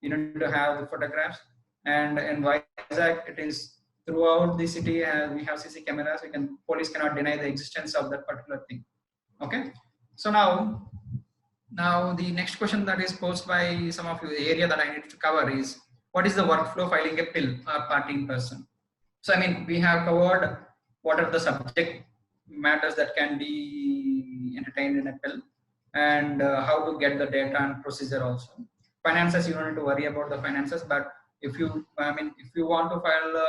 S2: You need to have the photographs, and in Vizag, it is throughout the city. We have CC cameras. Police cannot deny the existence of that particular thing. Okay. So now the next question that is posed by some of you, the area that I need to cover is, what is the workflow filing a pill or party in person? So, I mean, we have covered what are the subject matters that can be entertained in a pill, and how to get the data and procedure also. Finances, you don't need to worry about the finances, but if you want to file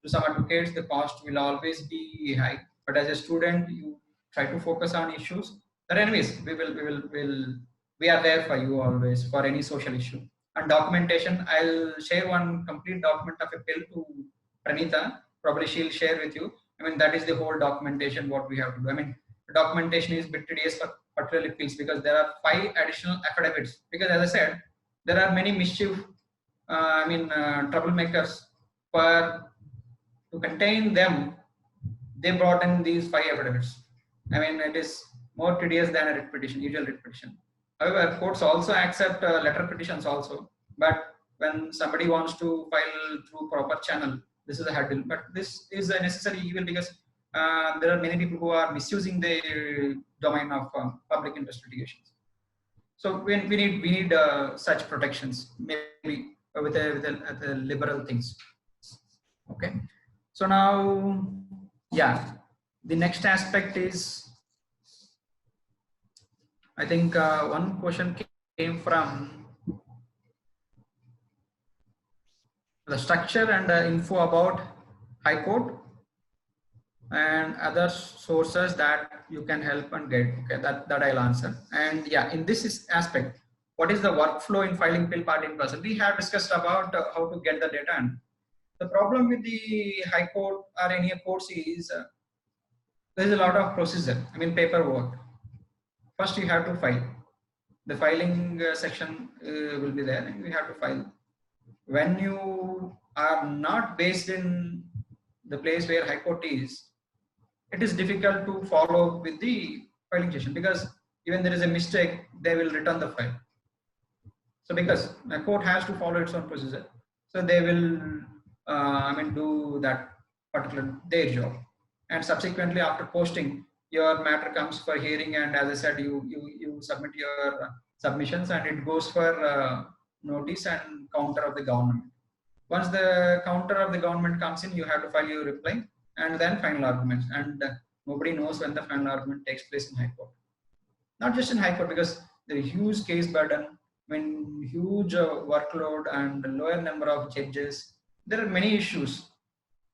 S2: to some advocates, the cost will always be high. But as a student, you try to focus on issues. But anyways, we are there for you always for any social issue. And documentation, I'll share one complete document of a pill to Pranita. Probably she'll share with you. I mean, that is the whole documentation what we have to do. I mean, the documentation is a bit tedious for particularly pills because there are 5 additional affidavits. Because as I said, there are many mischief, troublemakers. To contain them, they brought in these 5 affidavits. I mean, it is more tedious than a writ petition, usual writ petition. However, courts also accept letter petitions also. But when somebody wants to file through proper channel, this is a hurdle. But this is a necessary evil because there are many people who are misusing the domain of public interest litigations. So we need such protections, maybe with the liberal things. Okay. So now, yeah, the next aspect is, I think one question came from the structure and info about High Court and other sources that you can help and get. Okay, that I'll answer. And yeah, in this aspect, what is the workflow in filing pill part in person? We have discussed about how to get the data. And the problem with the High Court or any courts is there is a lot of procedure. I mean, paperwork. First, you have to file. the filing section will be there, and we have to file. When you are not based in the place where High Court is, it is difficult to follow with the filing session, because even there is a mistake, they will return the file. So because the court has to follow its own procedure, so they will do that particular their job. And subsequently, after posting, your matter comes for hearing, and as I said, you submit your submissions, and it goes for notice and counter of the government. Once the counter of the government comes in, you have to file your reply and then final arguments. And nobody knows when the final argument takes place in High Court. Not just in High Court, because there is huge case burden, huge workload and lower number of judges. There are many issues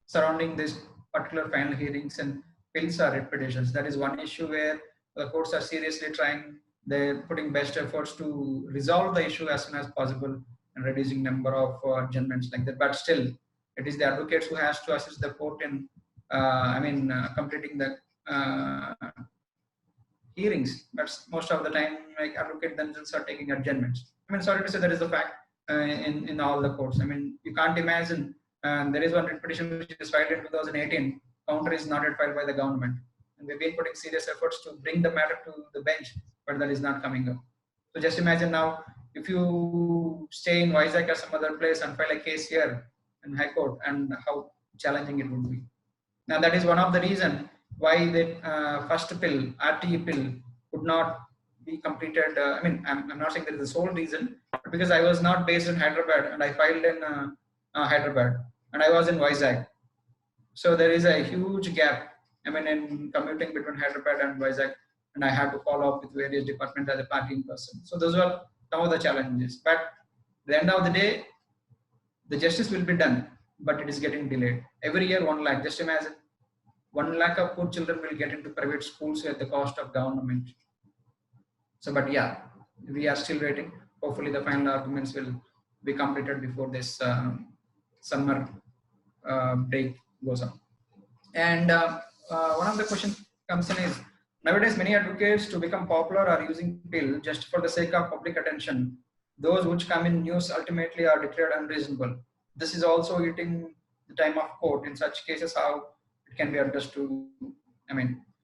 S2: surrounding this particular final hearings, and pills are repetitions. That is one issue where the courts are seriously trying. They're putting best efforts to resolve the issue as soon as possible and reducing number of adjournments like that. But still, it is the advocates who has to assist the court in completing the hearings. But most of the time, like advocate themselves are taking adjournments. Sorry to say, that is the fact in all the courts. You can't imagine. There is one petition which is filed in 2018. Counter is not yet filed by the government, and we've been putting serious efforts to bring the matter to the bench, but that is not coming up. So just imagine now, if you stay in Vizag or some other place and file a case here in High Court, and how challenging it would be. Now that is one of the reasons why the first pill, RTE pill, could not be completed. I'm not saying that is the sole reason, but because I was not based in Hyderabad and I filed in Hyderabad, and I was in Vizag. So there is a huge gap, in commuting between Hyderabad and Vizag, and I have to follow up with various departments as a party person. So those are some of the challenges. But at the end of the day, the justice will be done, but it is getting delayed. Every year, 1 lakh. Just imagine, 1 lakh of poor children will get into private schools at the cost of government. So, but yeah, we are still waiting. Hopefully, the final arguments will be completed before this summer break goes on. And one of the questions comes in is, nowadays many advocates to become popular are using pill just for the sake of public attention. Those which come in news ultimately are declared unreasonable. This is also eating the time of court. In such cases, how it can be addressed to,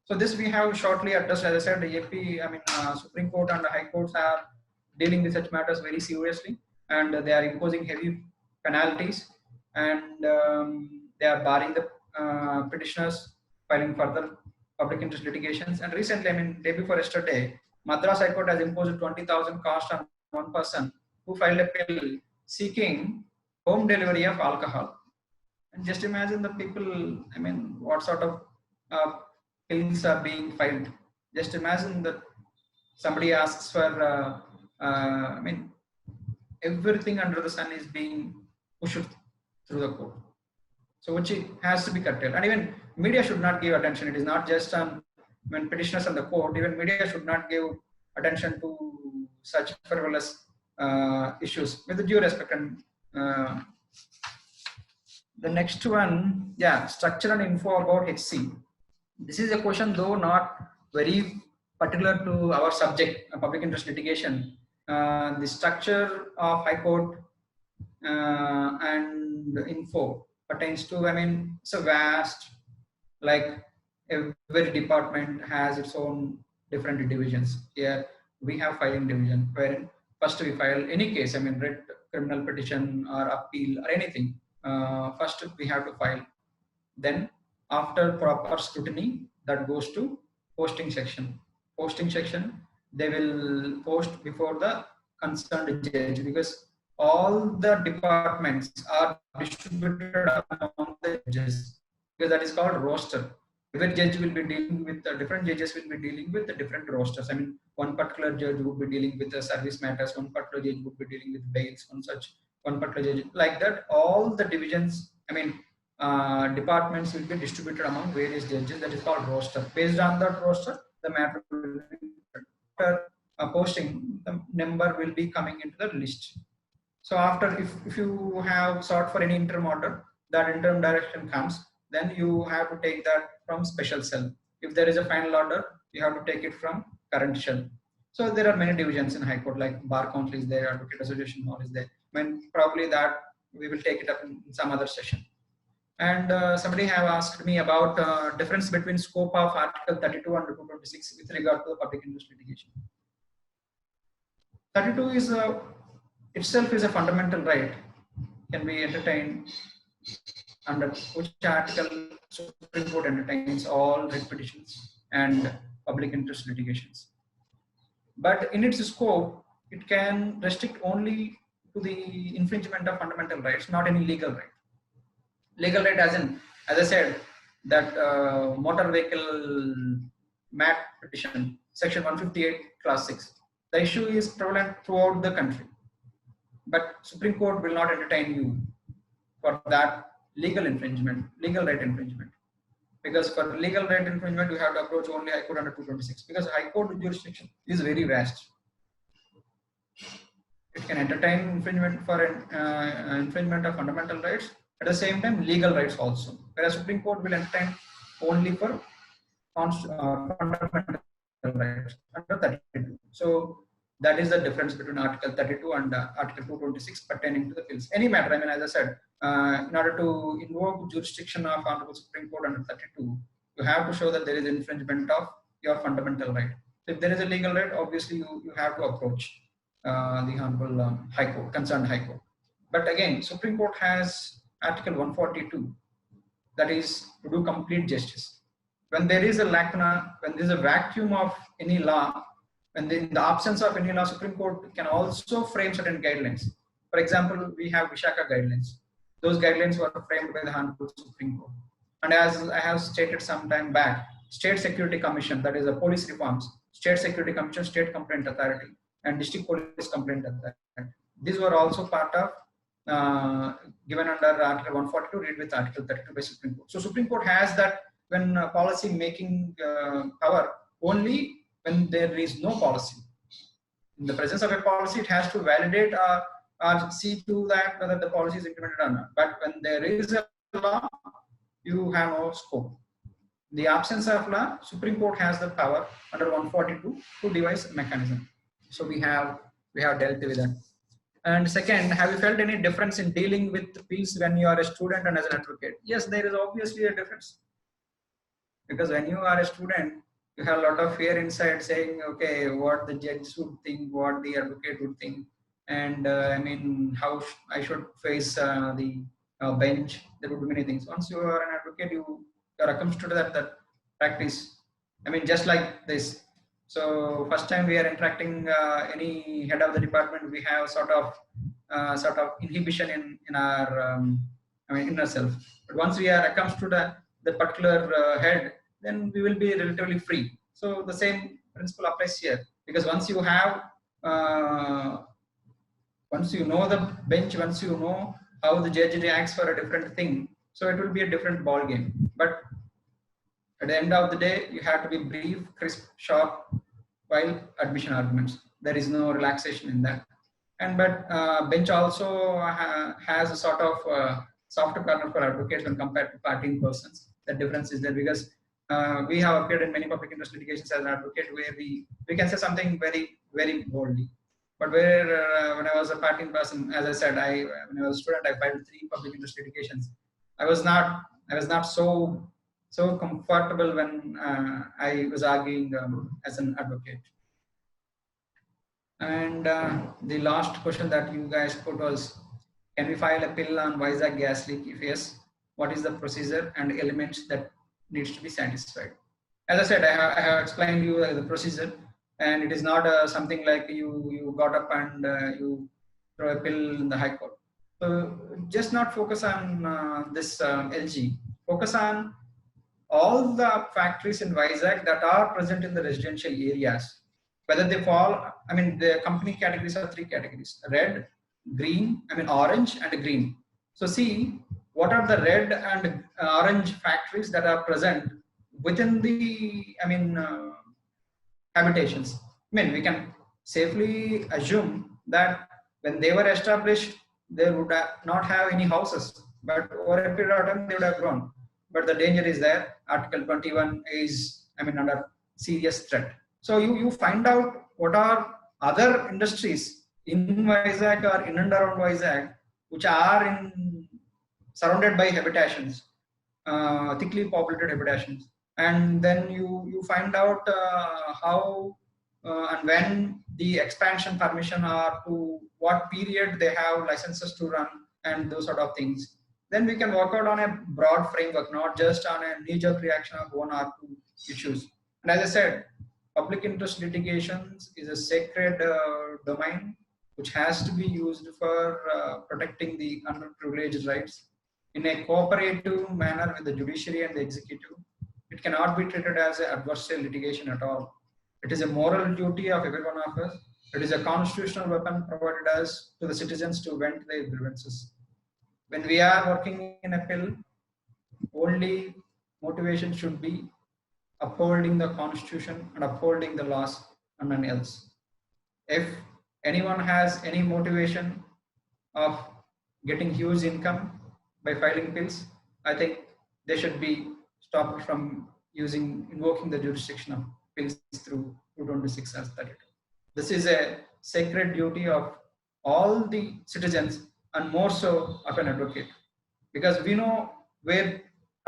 S2: so this we have shortly addressed. As I said, the AP, Supreme Court and the High Courts are dealing with such matters very seriously, and they are imposing heavy penalties, and they are barring the petitioners filing further public interest litigations. And recently, day before yesterday, Madras High Court has imposed 20,000 cost on one person who filed a bill seeking home delivery of alcohol. And just imagine the people, what sort of bills are being filed. Just imagine that somebody asks for, everything under the sun is being pushed through the court. So which has to be curtailed. And even media should not give attention. It is not just when petitioners on the court, even media should not give attention to such frivolous issues, with the due respect. And the next one, structure and info about HC. This is a question, though not very particular to our subject, public interest litigation. The structure of High Court and info pertains to, it's a vast, like every department has its own different divisions. Here we have filing division, wherein first we file any case, writ, criminal petition or appeal or anything. First we have to file. Then after proper scrutiny, that goes to posting section. Posting section, they will post before the concerned judge, because all the departments are distributed among the judges, because that is called roster. Every judge will be dealing with different judges will be dealing with the different rosters. One particular judge would be dealing with the service matters, one particular judge would be dealing with bails, one particular judge, like that. All the divisions, departments will be distributed among various judges. That is called roster. Based on that roster, the matter will be after posting, the number will be coming into the list. So after, if you have sought for any interim order, that interim direction comes, then you have to take that from special cell. If there is a final order, you have to take it from current shell. So there are many divisions in High Court, like Bar Council is there, Advocate Association Hall is there. I mean, probably that we will take it up in some other session. And somebody have asked me about difference between scope of Article 32 and 226 with regard to the public interest litigation. 32 is itself is a fundamental right, can be entertained under which article Supreme Court entertains all writ petitions and public interest litigations. But in its scope, it can restrict only to the infringement of fundamental rights, not any legal right. Legal right as in, as I said, that motor vehicle MAT petition, section 158, class 6. The issue is prevalent throughout the country. But Supreme Court will not entertain you for that legal infringement, legal right infringement. Because for legal right infringement, you have to approach only High Court under 226. Because High Court jurisdiction is very vast. It can entertain infringement for infringement of fundamental rights. At the same time, legal rights also. Whereas Supreme Court will entertain only for fundamental rights under 32. So that is the difference between Article 32 and Article 226 pertaining to the bills. Any matter, I mean, as I said, in order to invoke jurisdiction of Honorable Supreme Court under 32, you have to show that there is infringement of your fundamental right. If there is a legal right, obviously you have to approach the Honorable High Court, concerned High Court. But again, Supreme Court has Article 142, that is to do complete justice. When there is a lacuna, when there is a vacuum of any law, when in the absence of any law, Supreme Court can also frame certain guidelines. For example, we have Vishaka guidelines. Those guidelines were framed by the Honorable Supreme Court. And as I have stated some time back, State Security Commission, that is the police reforms, State Security Commission, State Complaint Authority, and District Police Complaint Authority. These were also part of given under Article 142, read with Article 32 by Supreme Court. So Supreme Court has that when policy making power only when there is no policy. In the presence of a policy, it has to validate or see to that whether the policy is implemented or not. But when there is a law, you have no scope. In the absence of law, Supreme Court has the power under 142 to devise a mechanism. So we have dealt with that. And second, have you felt any difference in dealing with appeals when you are a student and as an advocate? Yes, there is obviously a difference. Because when you are a student, you have a lot of fear inside saying, okay, what the judge would think, what the advocate would think, and I mean, how I should face the bench. There would be many things. Once you are an advocate, you are accustomed to that practice. I mean, just like this. So first time we are interacting any head of the department, we have sort of inhibition in our inner self. But once we are accustomed to the particular head, then we will be relatively free. So the same principle applies here, because once you have, once you know the bench, once you know how the judge reacts for a different thing, so it will be a different ball game. But at the end of the day, you have to be brief, crisp, sharp while admission arguments. There is no relaxation in that. And but bench also has a sort of softer corner for advocates when compared to partying persons. The difference is there because we have appeared in many public interest litigations as an advocate where we can say something very, very boldly. But where when I was a partying person, as I said, when I was a student, I filed 3 public interest litigations. I was not so comfortable when I was arguing as an advocate. And the last question that you guys put was, can we file appeal on Vizag gas leak? If yes, what is the procedure and elements that needs to be satisfied? As I said, I have explained you the procedure, and it is not something like you got up and you throw a bill in the High Court. So just not focus on this LG. Focus on all the factories in Vizag that are present in the residential areas. Whether they fall, I mean, the company categories are 3 categories: red, green, orange and green. So see, what are the red and orange factories that are present within the, habitations. We can safely assume that when they were established, they would not have any houses, but over a period of time, they would have grown. But the danger is there. Article 21 is, under serious threat. So you find out what are other industries in Vizag or in and around Vizag which are surrounded by habitations, thickly populated habitations, and then you find out how and when the expansion permission or to what period they have licenses to run and those sort of things. Then we can work out on a broad framework, not just on a knee-jerk reaction of one or two issues. And as I said, public interest litigations is a sacred domain which has to be used for protecting the underprivileged rights in a cooperative manner with the judiciary and the executive. It cannot be treated as an adversarial litigation at all. It is a moral duty of every one of us. It is a constitutional weapon provided us to the citizens to vent their grievances. When we are working in a pill, only motivation should be upholding the constitution and upholding the laws and none else. If anyone has any motivation of getting huge income by filing pills, I think they should be stopped from invoking the jurisdiction of pills through 226 as 32. This is a sacred duty of all the citizens and more so of an advocate, because we know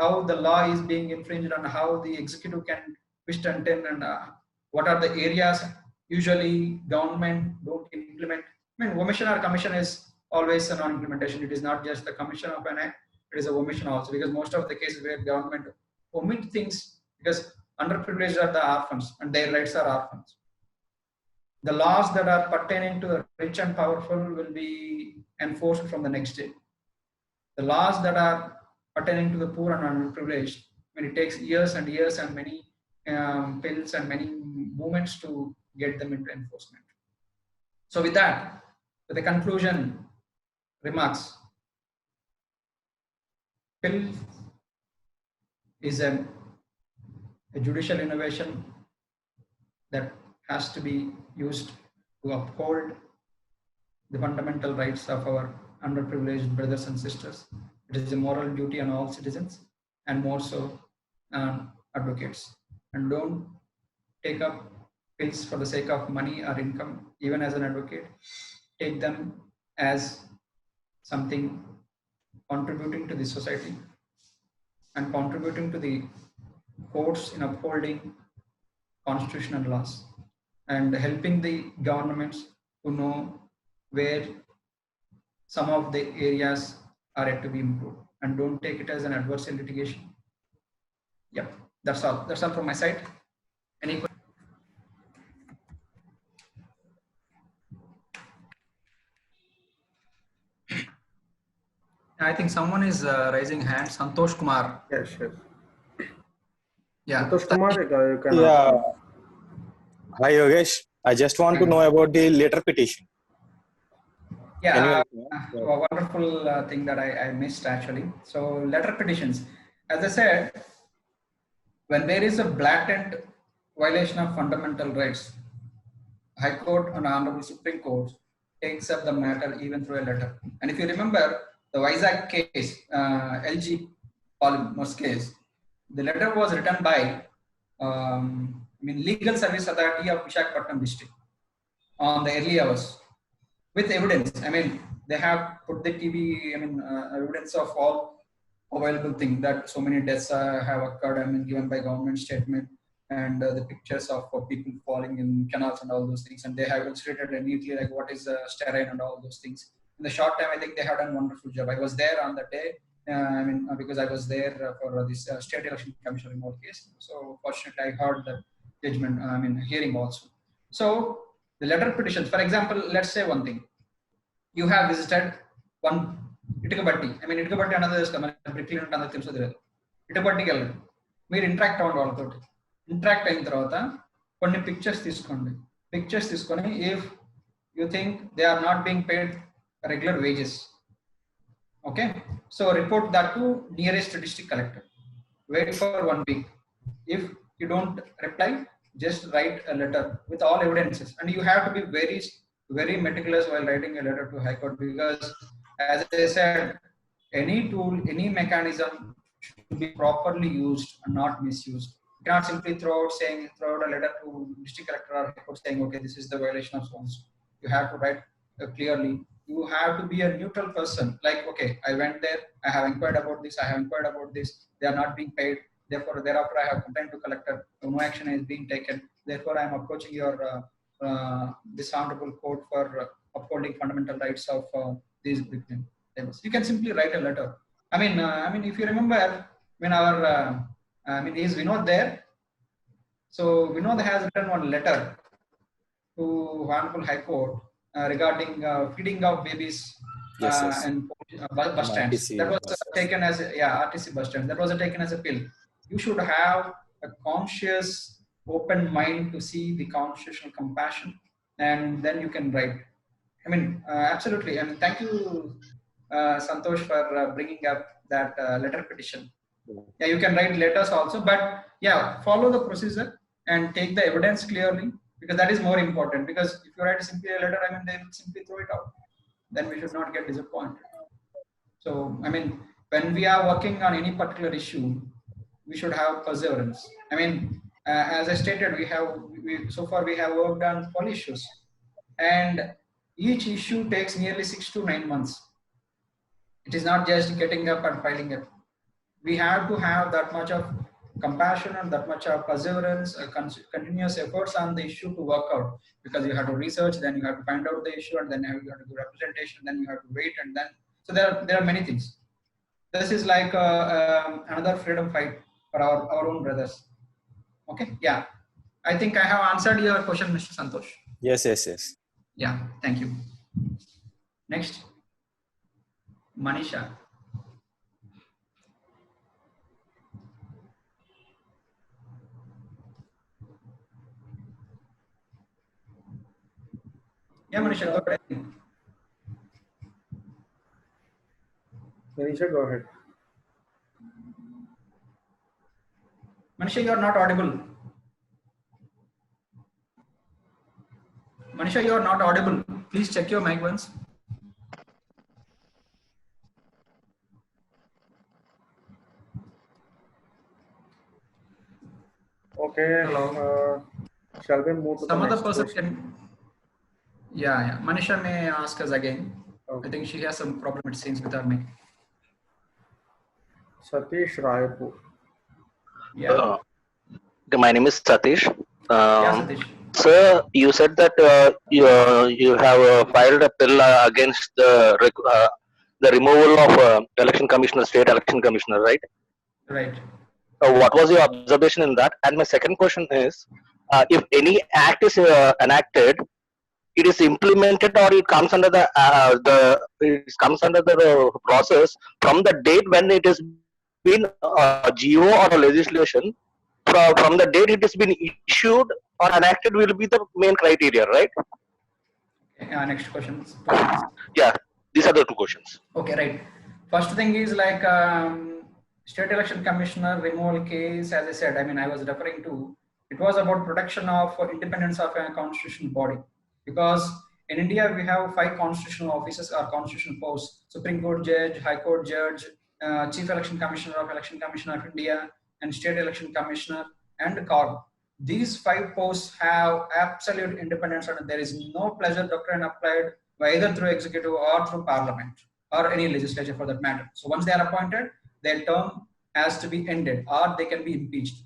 S2: how the law is being infringed and how the executive can twist and turn, and what are the areas usually government don't implement. I mean, omission or commission is always a non-implementation. It is not just the commission of an act, it is a omission also, because most of the cases where government omit things because underprivileged are the orphans and their rights are orphans. The laws that are pertaining to the rich and powerful will be enforced from the next day. The laws that are pertaining to the poor and underprivileged, when it takes years and years and many pills and many movements to get them into enforcement. So with that, with the conclusion remarks, pill is a judicial innovation that has to be used to uphold the fundamental rights of our underprivileged brothers and sisters. It is a moral duty on all citizens and more so on advocates. And don't take up pills for the sake of money or income. Even as an advocate, take them as something contributing to the society and contributing to the courts in upholding constitutional laws and helping the governments to know where some of the areas are yet to be improved, and don't take it as an adversarial litigation. Yep, that's all. That's all from my side. Any questions? I think someone is raising hand. Santosh Kumar.
S4: Yes.
S2: Yeah.
S4: Santosh Kumar, you can.
S6: Yeah. Hi Yogesh. I just want to know about the letter petition.
S2: Yeah, a wonderful thing that I missed actually. So letter petitions, as I said, when there is a blatant violation of fundamental rights, High Court and Honorable Supreme Court takes up the matter even through a letter. And if you remember the Vizag case, LG Polymers case, the letter was written by Legal Service Authority of Visakhapatnam district on the early hours with evidence. I mean, they have put the TV, evidence of all available things that so many deaths have occurred, given by government statement, and the pictures of people falling in canals and all those things. And they have illustrated neatly like what is steroid and all those things. In the short time, I think they have done a wonderful job. I was there on that day. Because I was there for this State Election Commission remote case. So fortunately, I heard the judgment, hearing also. So the letter petitions, for example, let's say one thing. You have visited one Itukabatti. Itukabatti another is coming, Bricklin another things. Itukabatti kellu. Meer interact on all thoti. Interact ayin tarvata konni pictures తీసుకోండి. Pictures తీసుకొని if you think they are not being paid regular wages. Okay, so report that to nearest district collector. Wait for 1 week. If you don't reply, just write a letter with all evidences. And you have to be very, very meticulous while writing a letter to High Court, because as I said, any tool, any mechanism should be properly used and not misused. cannot simply throw out a letter to district collector or high court saying, okay, this is the violation of so. You have to write clearly. You have to be a neutral person. Like, okay, I went there, I have inquired about this, they are not being paid. Therefore, thereafter, I have complained to collector. No action is being taken. Therefore, I am approaching your this honorable court for upholding fundamental rights of these victims. You can simply write a letter. I mean, if you remember when our is Vinod there? So Vinod has written one letter to Honorable High Court regarding feeding of babies and bus stands.
S6: RTC
S2: that was taken as RTC bus stand. That was taken as a pill. You should have a conscious, open mind to see the constitutional compassion, and then you can write. I mean, absolutely. And thank you, Santosh, for bringing up that letter petition. Yeah, you can write letters also, but yeah, follow the procedure and take the evidence clearly, because that is more important. Because if you write simply a letter, I mean, they will simply throw it out. Then we should not get disappointed. So, I mean, when we are working on any particular issue, we should have perseverance. I mean, as I stated, so far we have worked on 12 issues, and each issue takes nearly 6 to 9 months. It is not just getting up and filing it. We have to have that much of compassion and that much of perseverance, continuous efforts on the issue to work out, because you have to research, then you have to find out the issue, and then you have to do representation, then you have to wait, and then so there are many things. This is like another freedom fight for our own brothers. Okay, yeah, I think I have answered your question, Mr. Santosh.
S6: Yes.
S2: Yeah, thank you. Next, Manisha. Yeah, Manisha, go ahead.
S4: Manisha, go ahead.
S2: Manisha, you are not audible. Manisha, you are not audible. Please check your mic once.
S4: Okay.
S2: Hello.
S4: Shall we move to
S2: Some
S4: the
S2: other
S4: next
S2: person
S4: question?
S2: can. Yeah. Manisha may ask us again.
S4: Okay.
S2: I think she has some problem, it seems, with her mic.
S4: Satish Raipur.
S2: Yeah.
S7: My name is Satish.
S2: Yeah, Satish.
S7: Sir, you said that you have filed a bill against the removal of election commissioner, state election commissioner, right?
S2: Right.
S7: What was your observation in that? And my second question is, if any act is enacted, it is implemented or it comes under the process from the date when it has been GO or a legislation. From the date it has been issued or enacted will be the main criteria, right?
S2: Okay, next question.
S7: Yeah, these are the two questions.
S2: Okay, right. First thing is like state election commissioner removal case. As I said, I mean, I was referring to, it was about protection of independence of a constitutional body, because in India we have 5 constitutional offices or constitutional posts: Supreme Court judge, High Court judge, Chief Election Commissioner of India, and State Election Commissioner, and CORG. These 5 posts have absolute independence, and there is no pleasure doctrine applied by either through executive or through parliament or any legislature for that matter. So once they are appointed, their term has to be ended or they can be impeached.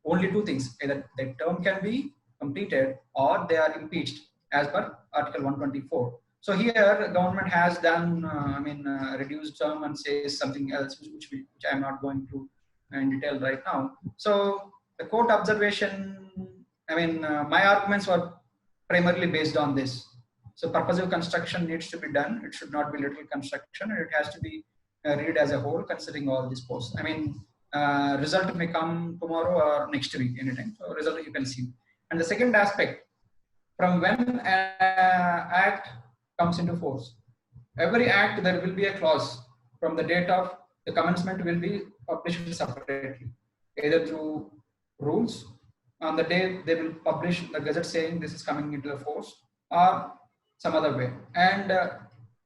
S2: Only 2 things: either their term can be completed or they are impeached as per Article 124. So here government has done, reduced term and says something else, which I am not going to in detail right now. So the court observation, my arguments were primarily based on this. So purposive construction needs to be done. It should not be literal construction, and it has to be read as a whole, considering all these posts. Result may come tomorrow or next week, anytime. So result you can see. And the second aspect, from when an act comes into force, every act there will be a clause from the date of the commencement will be published separately, either through rules on the day they will publish the gazette saying this is coming into the force, or some other way. And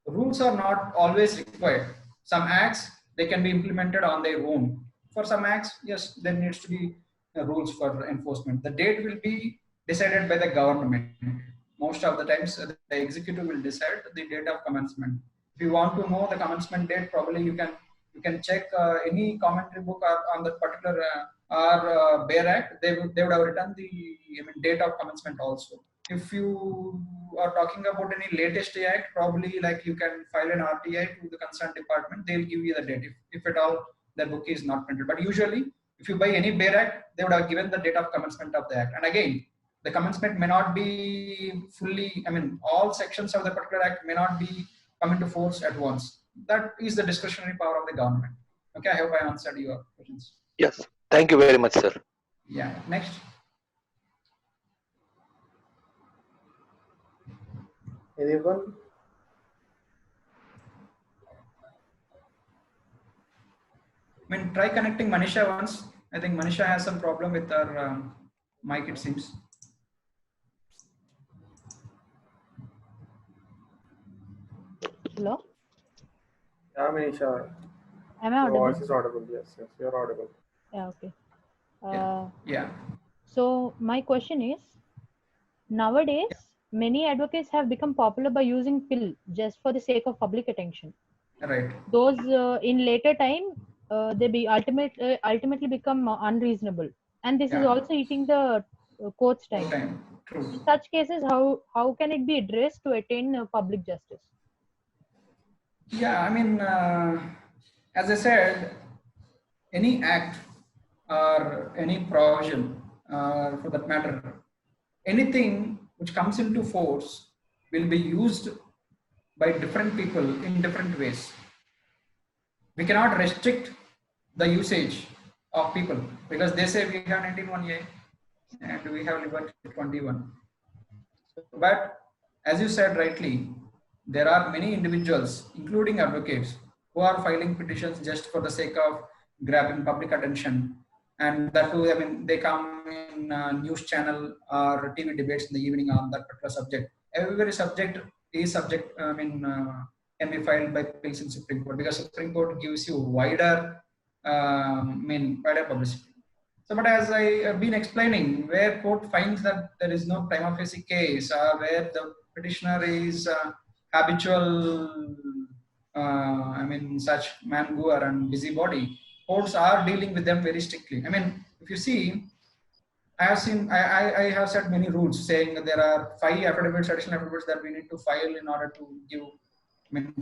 S2: rules are not always required. Some acts, they can be implemented on their own. For some acts, yes, there needs to be rules for enforcement. The date will be decided by the government. Most of the times, the executive will decide the date of commencement. If you want to know the commencement date, probably you can check any commentary book or on that particular BEAR Act. They would have written the date of commencement also. If you are talking about any latest act, probably like you can file an RTI to the concerned department. They'll give you the date if at all the book is not printed. But usually, if you buy any BEAR Act, they would have given the date of commencement of the act. And again, the commencement may not be fully, all sections of the particular act may not be come into force at once. That is the discretionary power of the government. Okay, I hope I answered your questions.
S7: Yes, thank you very much, sir.
S2: Yeah, next.
S4: Anyone?
S2: Try connecting Manisha once. I think Manisha has some problem with her mic, it seems.
S8: Hello?
S4: Yeah, Manisha.
S8: Am I audible?
S4: Your voice is audible. Yes, you're audible.
S8: Yeah, okay.
S2: Yeah.
S8: So my question is, nowadays, many advocates have become popular by using pill just for the sake of public attention.
S2: Right.
S8: Those in later time, they be ultimately become unreasonable. And this is also eating the court's time.
S2: True.
S8: In such cases, how can it be addressed to attain public justice?
S2: Yeah, as I said, any act or any provision, for that matter, anything which comes into force will be used by different people in different ways. We cannot restrict the usage of people because they say we have 19(1)(a) and we have Liberty 21. But as you said rightly, there are many individuals, including advocates, who are filing petitions just for the sake of grabbing public attention. And that too, they come in news channel or TV debates in the evening on that particular subject. Every subject is subject, can be filed by appeals in Supreme Court because Supreme Court gives you wider, wider publicity. So, but as I have been explaining, where court finds that there is no prima facie case, where the petitioner is habitual, such man-goer and busybody, courts are dealing with them very strictly. If you see, I have set many rules saying that there are 5 affidavits, additional affidavits that we need to file in order to give,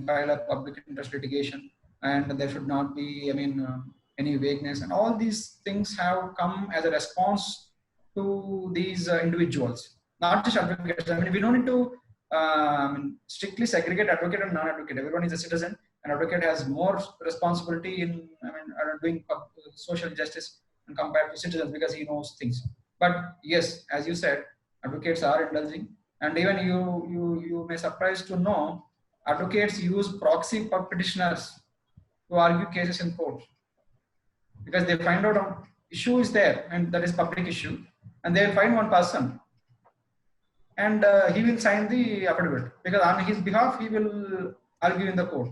S2: file a public interest litigation, and there should not be, any vagueness, and all these things have come as a response to these individuals, not just advocates. We don't need to strictly segregate advocate and non-advocate. Everyone is a citizen. An advocate has more responsibility in doing social justice and compared to citizens because he knows things. But yes, as you said, advocates are indulging, and even you may surprise to know advocates use proxy petitioners to argue cases in court because they find out an issue is there and that is public issue, and they find one person and he will sign the affidavit because on his behalf he will argue in the court.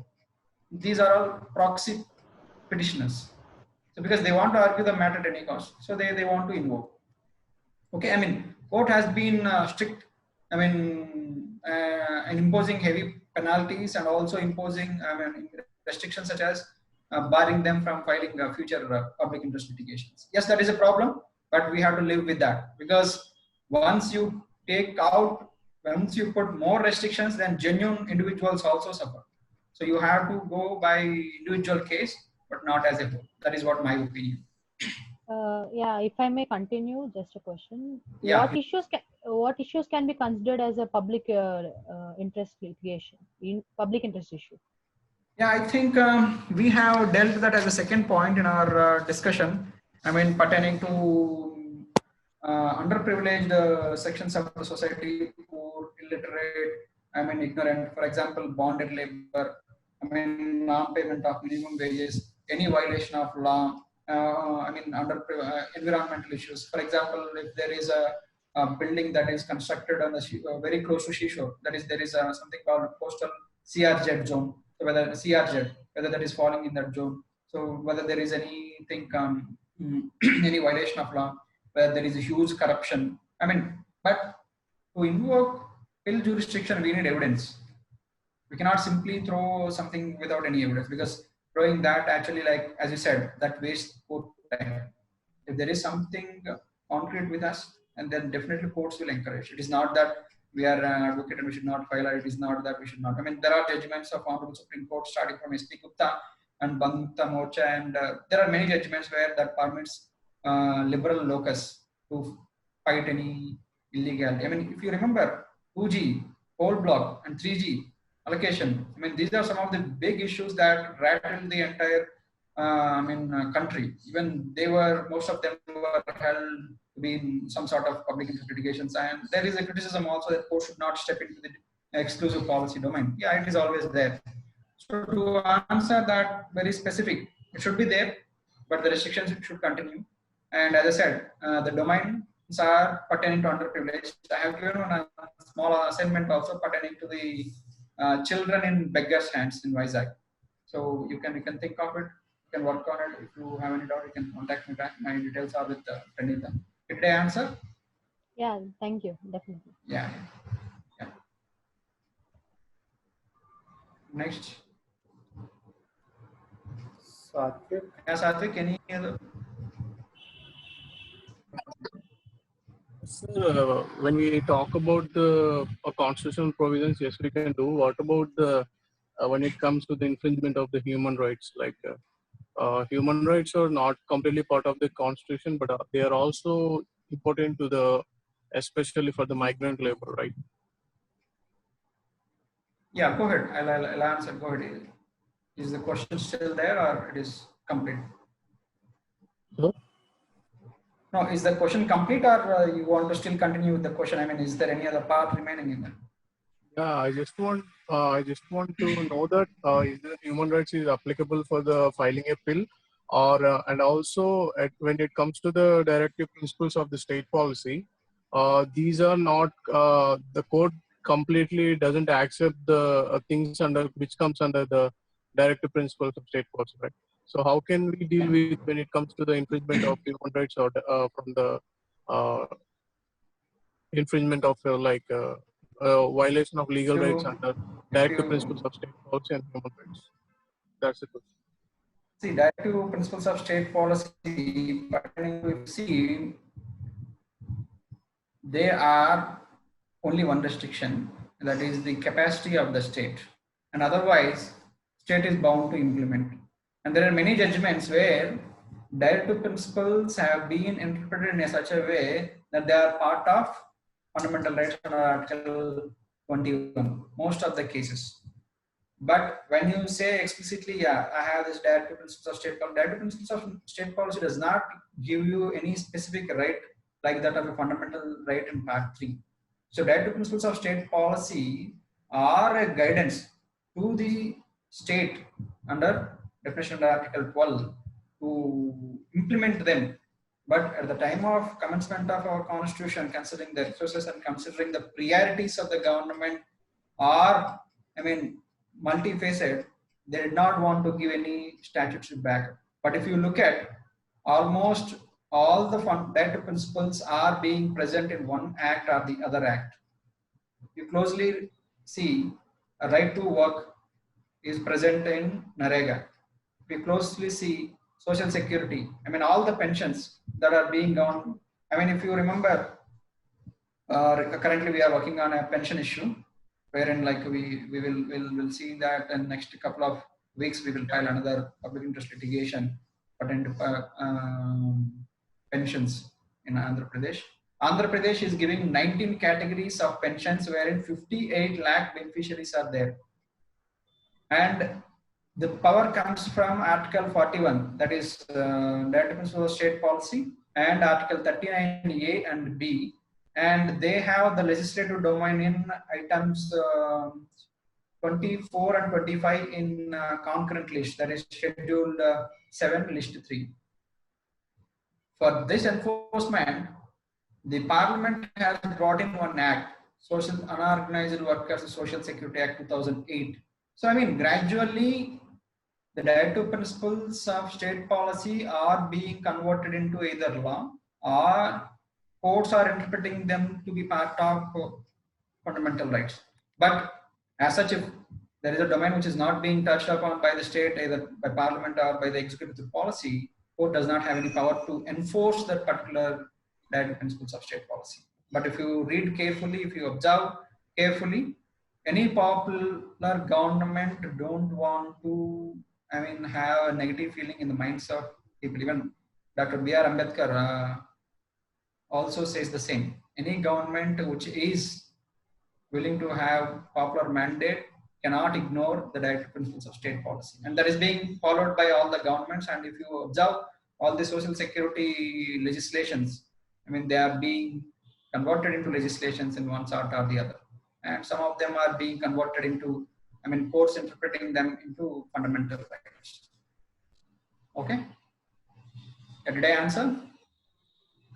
S2: These are all proxy petitioners. So because they want to argue the matter at any cost, so they want to invoke. Okay, court has been strict, in imposing heavy penalties and also imposing restrictions such as barring them from filing future public interest litigations. Yes, that is a problem, but we have to live with that because once you put more restrictions, then genuine individuals also suffer. So you have to go by individual case, but not as a whole. That is what my opinion.
S8: Yeah, if I may continue, just a question.
S2: Yeah.
S8: What issues can be considered as a public interest litigation, public interest issue?
S2: Yeah, I think we have dealt that as a second point in our discussion. Pertaining to underprivileged sections of the society, poor, illiterate, ignorant. For example, bonded labor, non-payment of minimum wages, any violation of law. Under environmental issues. For example, if there is a building that is constructed on the very close to seashore, that is there is something called coastal CRZ zone. So whether that is falling in that zone. So whether there is anything, any violation of law. where there is a huge corruption. I mean, but to invoke pill jurisdiction, we need evidence. We cannot simply throw something without any evidence, because throwing that actually, like as you said, that wastes court time. If there is something concrete with us, and then definitely courts will encourage. It is not that we are an advocate and we should not file, it is not that we should not. I mean, there are judgments of Honorable Supreme Court starting from SP Gupta and Bangta Morcha, and there are many judgments where that permits liberal locus to fight any illegality. I mean, if you remember 2G, whole block, and 3G allocation, I mean, these are some of the big issues that rattled the entire country. Even most of them were held to be in some sort of public interest litigations, and there is a criticism also that court should not step into the exclusive policy domain. Yeah, it is always there. So to answer that very specific, it should be there, but the restrictions should continue. And as I said, the domains are pertaining to underprivileged. I have given a small assignment also pertaining to the children in beggars' hands in Vizag. So you can think of it. You can work on it. If you have any doubt, you can contact me back. My details are with Pranita. Did I answer?
S8: Yeah, thank you. Definitely.
S2: Yeah. Next.
S4: Satvik.
S2: Yeah, Satvik, any other?
S3: Sir, when we talk about the constitutional provisions, yes, we can do. What about the when it comes to the infringement of the human rights? Like human rights are not completely part of the constitution, but they are also important to especially for the migrant labor, right?
S2: Yeah, go ahead. I'll answer. Go ahead. Is the question still there, or it is complete?
S3: Hello?
S2: No, is the question complete, or you want to still continue with the question? I mean, is there any other part remaining in that?
S3: Yeah, I just want to know that is the human rights is applicable for the filing a bill, or and also when it comes to the directive principles of the state policy, these are not the court completely doesn't accept the things under which comes under the directive principles of state policy, right? So how can we deal with when it comes to the infringement of human rights, or from the infringement of violation of legal rights under directive principles of state policy and human rights? That's the question.
S2: See, directive principles of state policy, there are only one restriction, that is the capacity of the state, and otherwise state is bound to implement. And there are many judgments where directive principles have been interpreted in such a way that they are part of fundamental rights under Article 21, most of the cases. But when you say explicitly, yeah, I have this directive principles of state policy, directive principles of state policy does not give you any specific right like that of a fundamental right in Part 3. So directive principles of state policy are a guidance to the state under definition under Article 12 to implement them. But at the time of commencement of our constitution, considering the resources and considering the priorities of the government are, multifaceted, they did not want to give any statutory backup. But if you look at almost all the directive principles are being present in one act or the other act. You closely see a right to work is present in NREGA. We closely see social security. All the pensions that are being done. If you remember, currently we are working on a pension issue, wherein we will see that in next couple of weeks we will file another public interest litigation pertaining to pensions in Andhra Pradesh. Andhra Pradesh is giving 19 categories of pensions, wherein 58 lakh beneficiaries are there. And the power comes from Article 41, that is Directive Principles of State Policy, and Article 39A and B, and they have the legislative domain in items 24 and 25 in concurrent list, that is Scheduled 7, List 3. For this enforcement, the Parliament has brought in one act, Social Unorganized Workers Social Security Act 2008. So gradually the directive principles of state policy are being converted into either law or courts are interpreting them to be part of fundamental rights. But as such, if there is a domain which is not being touched upon by the state, either by parliament or by the executive policy, court does not have any power to enforce that particular directive principles of state policy. But if you read carefully, if you observe carefully, any popular government don't want to, have a negative feeling in the minds of people. Even Dr. B.R. Ambedkar also says the same. Any government which is willing to have popular mandate cannot ignore the directive principles of state policy. And that is being followed by all the governments. And if you observe all the social security legislations, they are being converted into legislations in one sort or the other. And some of them are being converted into, courts interpreting them into fundamental rights. Okay? Did I answer?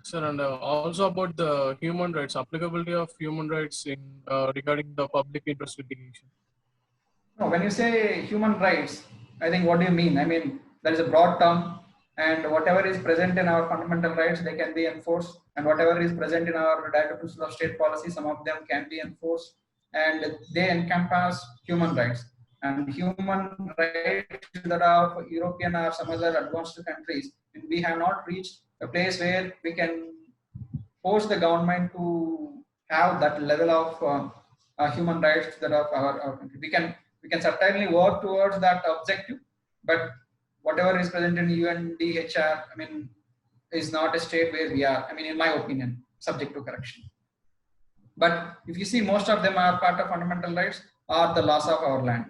S3: Sir, and also about the human rights, applicability of human rights in regarding the public interest litigation.
S2: No, when you say human rights, I think what do you mean? There is a broad term, and whatever is present in our fundamental rights, they can be enforced, and whatever is present in our directive principles of state policy, some of them can be enforced, and they encompass human rights. And human rights that are of European or some other advanced countries, we have not reached a place where we can force the government to have that level of human rights that are our country. We can certainly work towards that objective, but whatever is present in UNDHR, is not a state where we are, in my opinion, subject to correction. But if you see, most of them are part of fundamental rights or the loss of our land.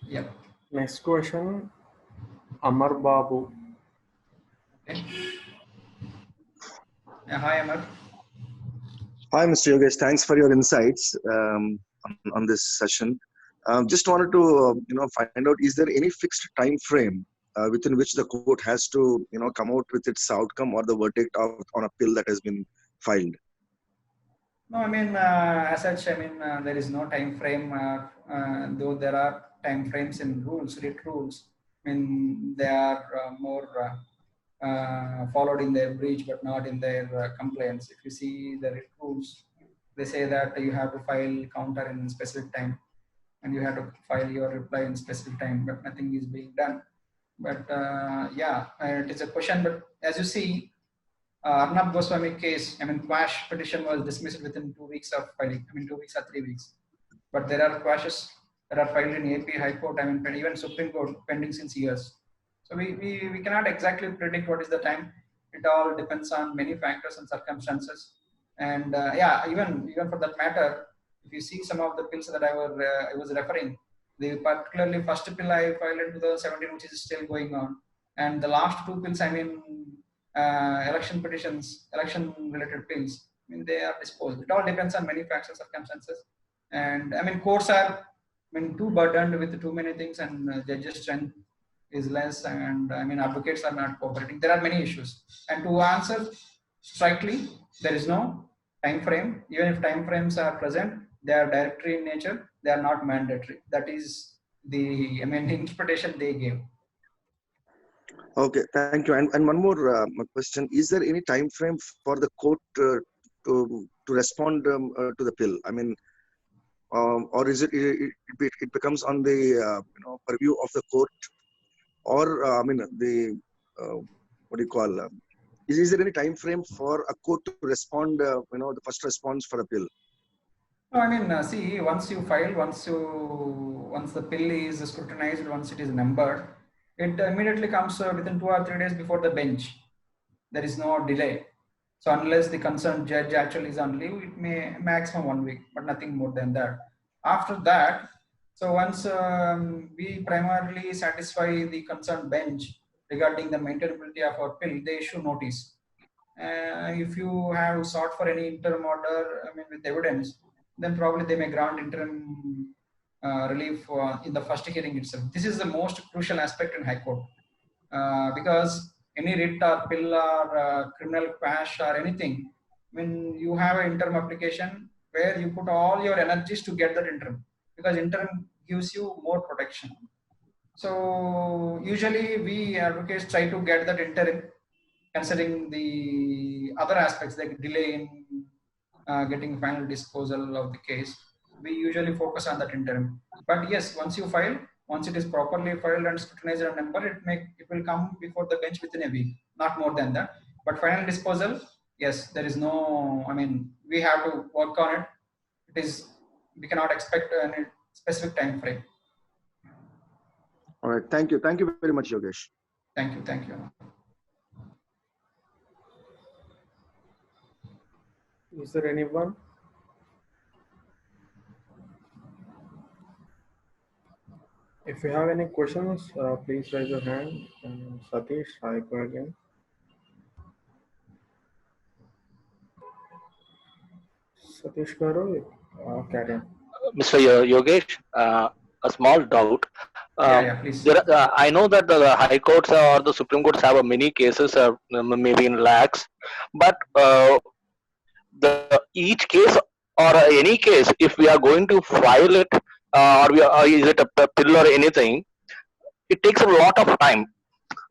S2: Yep.
S4: Next question, Amar Babu.
S2: Okay. Yeah, hi, Amar.
S9: Hi, Mr. Yogesh. Thanks for your insights on this session. Just wanted to find out, is there any fixed time frame within which the court has to come out with its outcome or the verdict on a bill that has been filed?
S2: No, as such, there is no time frame, though there are time frames in rules, writ rules. They are more followed in their breach, but not in their complaints. If you see the writ rules, they say that you have to file counter in specific time, and you have to file your reply in specific time, but nothing is being done. But it is a question. But as you see, Arnab Goswami case, quash petition was dismissed within 2 weeks of filing. 2 weeks or 3 weeks. But there are quashes that are filed in AP High Court, even Supreme Court, pending since years. So we cannot exactly predict what is the time. It all depends on many factors and circumstances. And even for that matter, if you see some of the bills that I was referring, the particularly first bill I filed in 2017, which is still going on, and the last 2 bills, election petitions, election related bills, they are disposed. It all depends on many factors, circumstances. And courts are too burdened with too many things, and judges' strength is less, and advocates are not cooperating. There are many issues. And to answer strictly, there is no time frame. Even if time frames are present, they are directory in nature. They are not mandatory. That is the interpretation they gave.
S9: Okay, thank you. And one more question: is there any time frame for the court to respond to the bill? Or is it becomes on the purview of the court, or what do you call? Is there any time frame for a court to respond? The first response for a bill.
S2: No, see, once you file, once the bill is scrutinized, once it is numbered, it immediately comes within 2 or 3 days before the bench. There is no delay. So unless the concerned judge actually is on leave, it may maximum 1 week, but nothing more than that. After that, so once we primarily satisfy the concerned bench regarding the maintainability of our bill, they issue notice. If you have sought for any interim order, with evidence, then probably they may grant interim relief in the first hearing itself. This is the most crucial aspect in High Court because any writ or bill or criminal quash or anything, you have an interim application where you put all your energies to get that interim, because interim gives you more protection. So usually we advocates try to get that interim, considering the other aspects like delay in getting final disposal of the case. We usually focus on that interim. But yes, once you file, once it is properly filed and scrutinized and numbered, it will come before the bench within a week, not more than that. But final disposal, yes, there is no. I mean, we have to work on it. We cannot expect any specific time frame.
S9: All right. Thank you. Thank you very much, Yogesh.
S2: Thank you. Thank you.
S4: Is there anyone? If you have any questions, please raise your hand. Satish, hi, go again. Satish Garu, carry on.
S7: Mr. Yogesh, a small doubt.
S2: Please.
S7: I know that the high courts or the Supreme Courts have many cases, maybe in lakhs, but each case or any case, if we are going to file it, or is it a pill or anything, it takes a lot of time.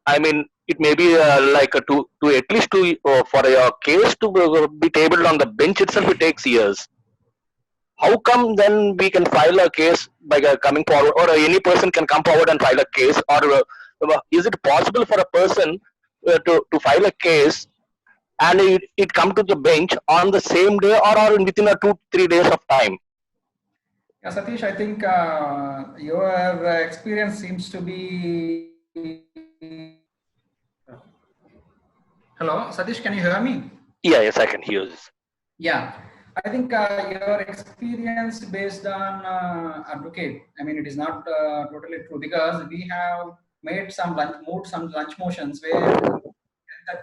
S7: I mean, it may be like to at least for a case to be tabled on the bench itself, it takes years. How come then we can file a case by coming forward, or any person can come forward and file a case, or is it possible for a person to file a case and it come to the bench on the same day or within a 2-3 days of time?
S2: Yeah, Satish, I think your experience seems to be. Hello, Satish, can you hear me?
S7: Yeah, yes, I can hear this.
S2: Yeah, I think your experience based on advocate. I mean, it is not totally true, because we have made some lunch motions where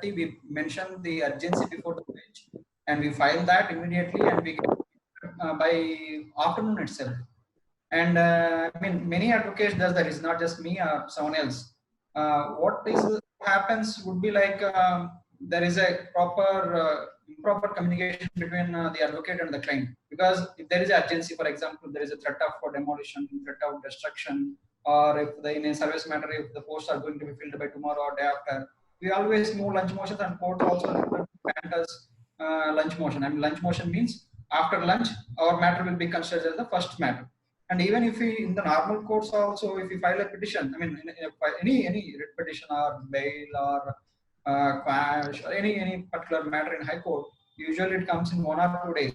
S2: 10:30 we mentioned the urgency before the bench, and we file that immediately, and we get by afternoon itself. And I mean, many advocates does that. It's not just me or someone else. What happens would be like there is a proper communication between the advocate and the client, because if there is urgency, for example, there is a threat of demolition, threat of destruction, or if in a service matter, if the posts are going to be filled by tomorrow or day after, we always move lunch motions, and court also grant us lunch motion. I mean, lunch motion means after lunch, our matter will be considered as the first matter. And even if we, in the normal courts also, if we file a petition, I mean, any writ petition or bail or quash or any particular matter in high court, usually it comes in 1 or 2 days,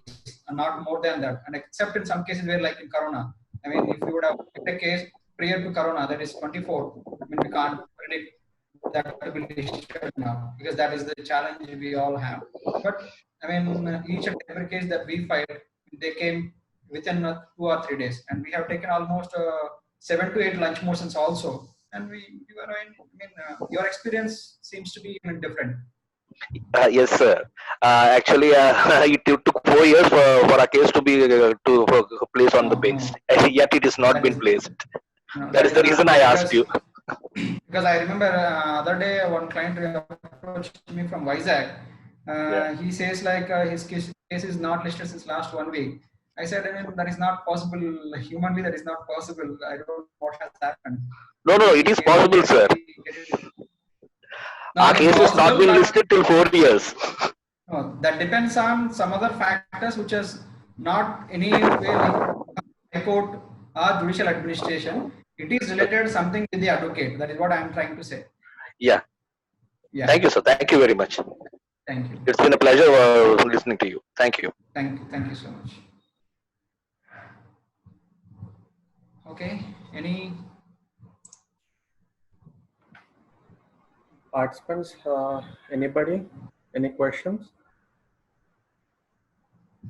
S2: and not more than that. And except in some cases where, like in Corona, I mean, if you would have a case prior to Corona, that is 24, I mean, we can't predict that will be issued now, because that is the challenge we all have. But I mean, each and every case that we filed, they came within 2 or 3 days, and we have taken almost 7 to 8 lunch motions also. And your experience seems to be different.
S7: Yes, sir. Actually, it took 4 years for a case to be placed on the bench, yet it is not been placed. That is the reason I asked you.
S2: Because I remember other day one client approached me from Vizag. He says like his case is not listed since last 1 week. I said, I mean, that is not possible. Humanly, that is not possible. I don't know what has happened.
S7: No, it is possible, sir. Our case has not been listed till 4 years.
S2: No, that depends on some other factors which is not any way linked to high court or judicial administration. It is related something with the advocate. That is what I am trying to say.
S7: Yeah. Thank you, sir. Thank you very much.
S2: Thank you.
S7: It's been a pleasure listening to you. Thank you.
S2: Thank you so much. Okay. Any
S4: participants? Anybody? Any questions?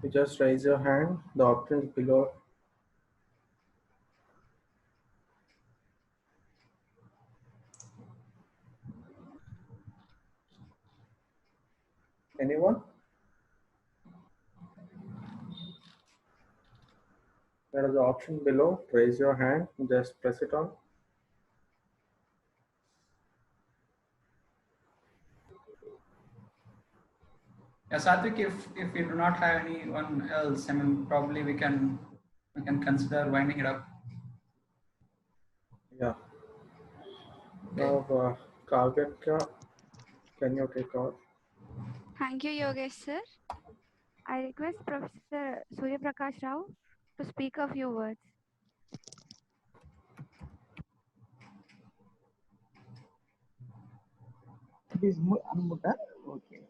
S4: You just raise your hand. The options below. Anyone? There is the option below. Raise your hand. Just press it on.
S2: Yeah, Satvik, if we do not have anyone else, I mean, probably we can consider winding it up.
S4: Yeah. Now, Kavya, can you take off?
S10: Thank you, Yogesh sir. I request Professor Surya Prakash Rao to speak a few words.
S5: Please unmute. Okay.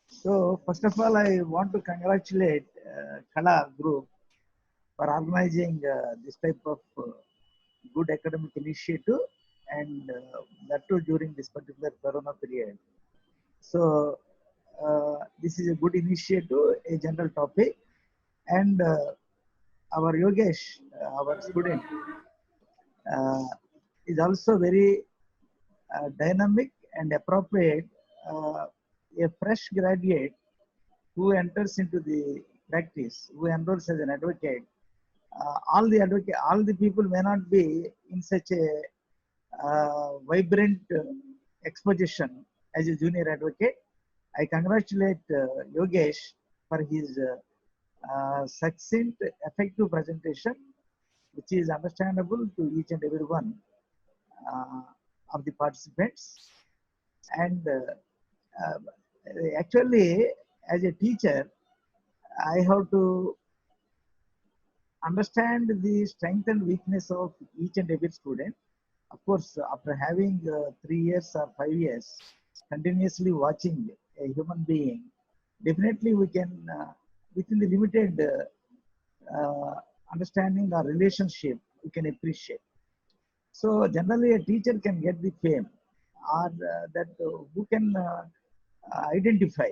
S5: So first of all, I want to congratulate Kala Group for organizing this type of good academic initiative, and that too during this particular Corona period. So this is a good initiative, a general topic, and our Yogesh, our student, is also very dynamic and appropriate. A fresh graduate who enters into the practice, who enrolls as an advocate, all the people may not be in such a vibrant exposition as a junior advocate. I congratulate Yogesh for his succinct, effective presentation, which is understandable to each and every one of the participants. And actually, as a teacher, I have to understand the strength and weakness of each and every student. Of course, after having 3 years or 5 years continuously watching a human being, definitely we can, within the limited understanding or relationship, we can appreciate. So generally, a teacher can get the fame, or that who can identify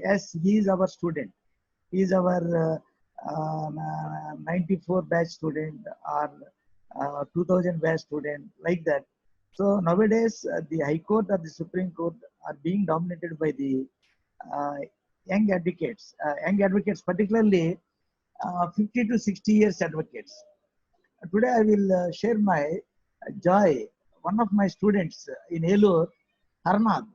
S5: as he is our student, he is our 94 batch student or 2000 batch student, like that. So nowadays, the High Court or the Supreme Court are being dominated by the young advocates, particularly 50 to 60 years advocates. Today I will share my joy. One of my students in Elur, Harnad,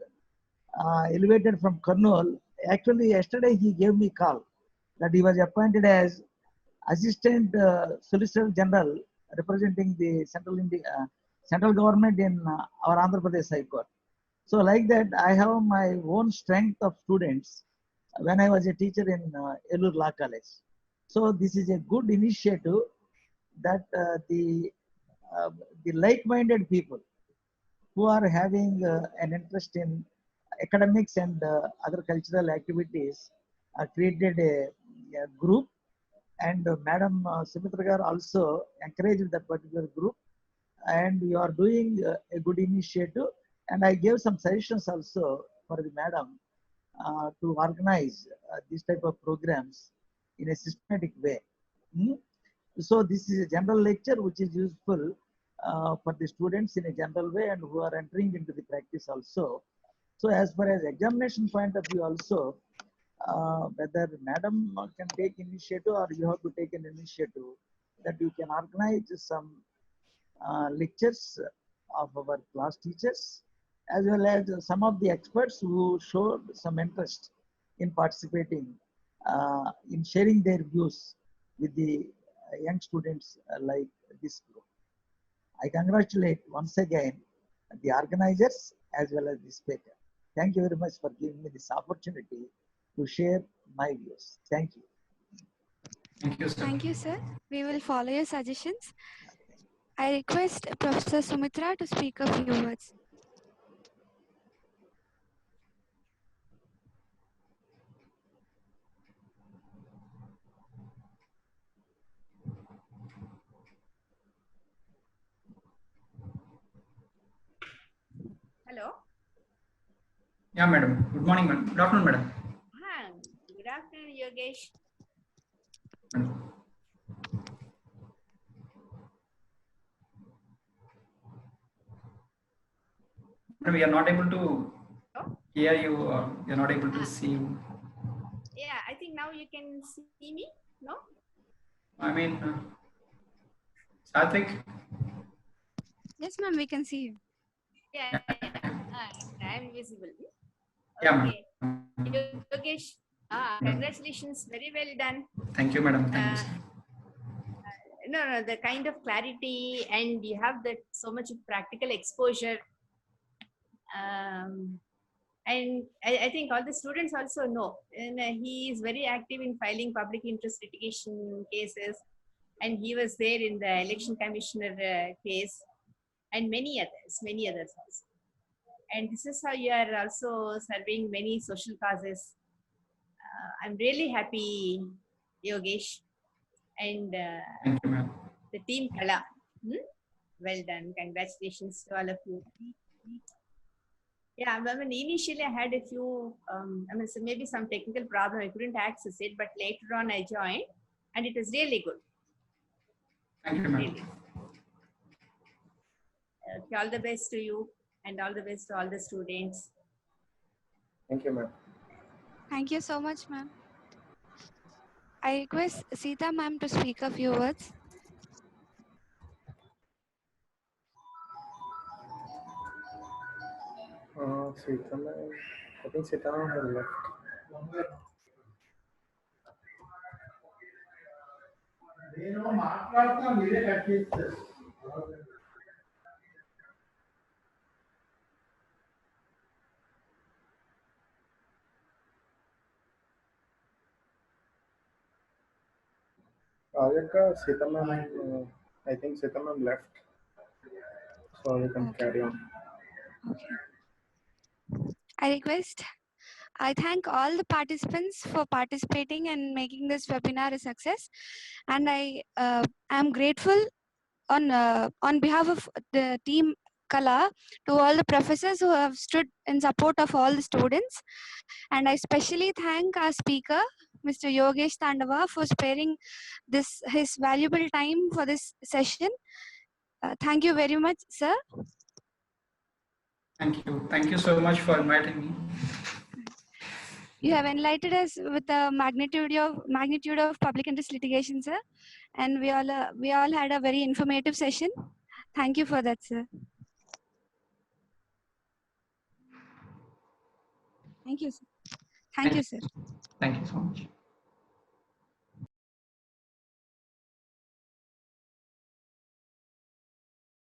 S5: elevated from Kurnool. Actually, yesterday he gave me a call that he was appointed as Assistant Solicitor General representing the central government in our Andhra Pradesh High Court. So like that, I have my own strength of students when I was a teacher in Elur Law College. So this is a good initiative that the like-minded people who are having an interest in academics and other cultural activities created a group, and Madam Sumitra Gar also encouraged that particular group, and you are doing a good initiative, and I gave some suggestions also for the madam to organize this type of programs in a systematic way. So this is a general lecture which is useful for the students in a general way and who are entering into the practice also. So as far as examination point of view also, whether madam can take initiative or you have to take an initiative, that you can organize some lectures of our class teachers, as well as some of the experts who showed some interest in participating in sharing their views with the young students like this group. I congratulate once again the organizers as well as the speaker. Thank you very much for giving me this opportunity to share my views. Thank you.
S2: Thank you, sir.
S10: Thank you, sir. We will follow your suggestions. I request Professor Sumitra to speak a few words.
S11: Hello.
S2: Yeah, madam. Good morning, madam. Good afternoon, madam.
S11: Good afternoon, Yogesh.
S2: Madam, we are not able to hear you, or we are not able to see you.
S11: Yeah, I think now you can see me, no?
S2: I mean, Satvik?
S10: Yes, ma'am, we can see you.
S11: Yeah, I am visible.
S2: Yeah,
S11: Okay. Yogesh, congratulations, very well done.
S2: Thank you, madam. Thank you, sir.
S11: No, the kind of clarity, and you have that so much practical exposure. And I think all the students also know. And he is very active in filing public interest litigation cases. And he was there in the election commissioner case and many others also. And this is how you are also serving many social causes. I'm really happy, Yogesh, and
S2: Thank you, ma'am.
S11: the team Kala. Well done. Congratulations to all of you. Yeah, I mean, initially I had a few, so maybe some technical problem. I couldn't access it, but later on I joined and it was really good.
S2: Thank you, ma'am.
S11: Really. Okay, all the best to you and all the best to all the students.
S4: Thank you, ma'am.
S10: Thank you so much, ma'am. I request Sita ma'am to speak a few words.
S4: Sita ma'am, I think Sita ma'am has left. Ayaka, Sita ma'am, I think Sita ma'am left. So you can carry on.
S10: Okay. I thank all the participants for participating and making this webinar a success. And I am grateful on behalf of the team Kala to all the professors who have stood in support of all the students. And I especially thank our speaker, Mr. Yogesh Tandava, for sparing his valuable time for this session. Thank you very much, sir.
S2: Thank you. Thank you so much for inviting me.
S10: You have enlightened us with the magnitude of public interest litigation, sir, and we all had a very informative session. Thank you for that, sir. Thank you, sir. Thank you, sir.
S2: Thank you so much.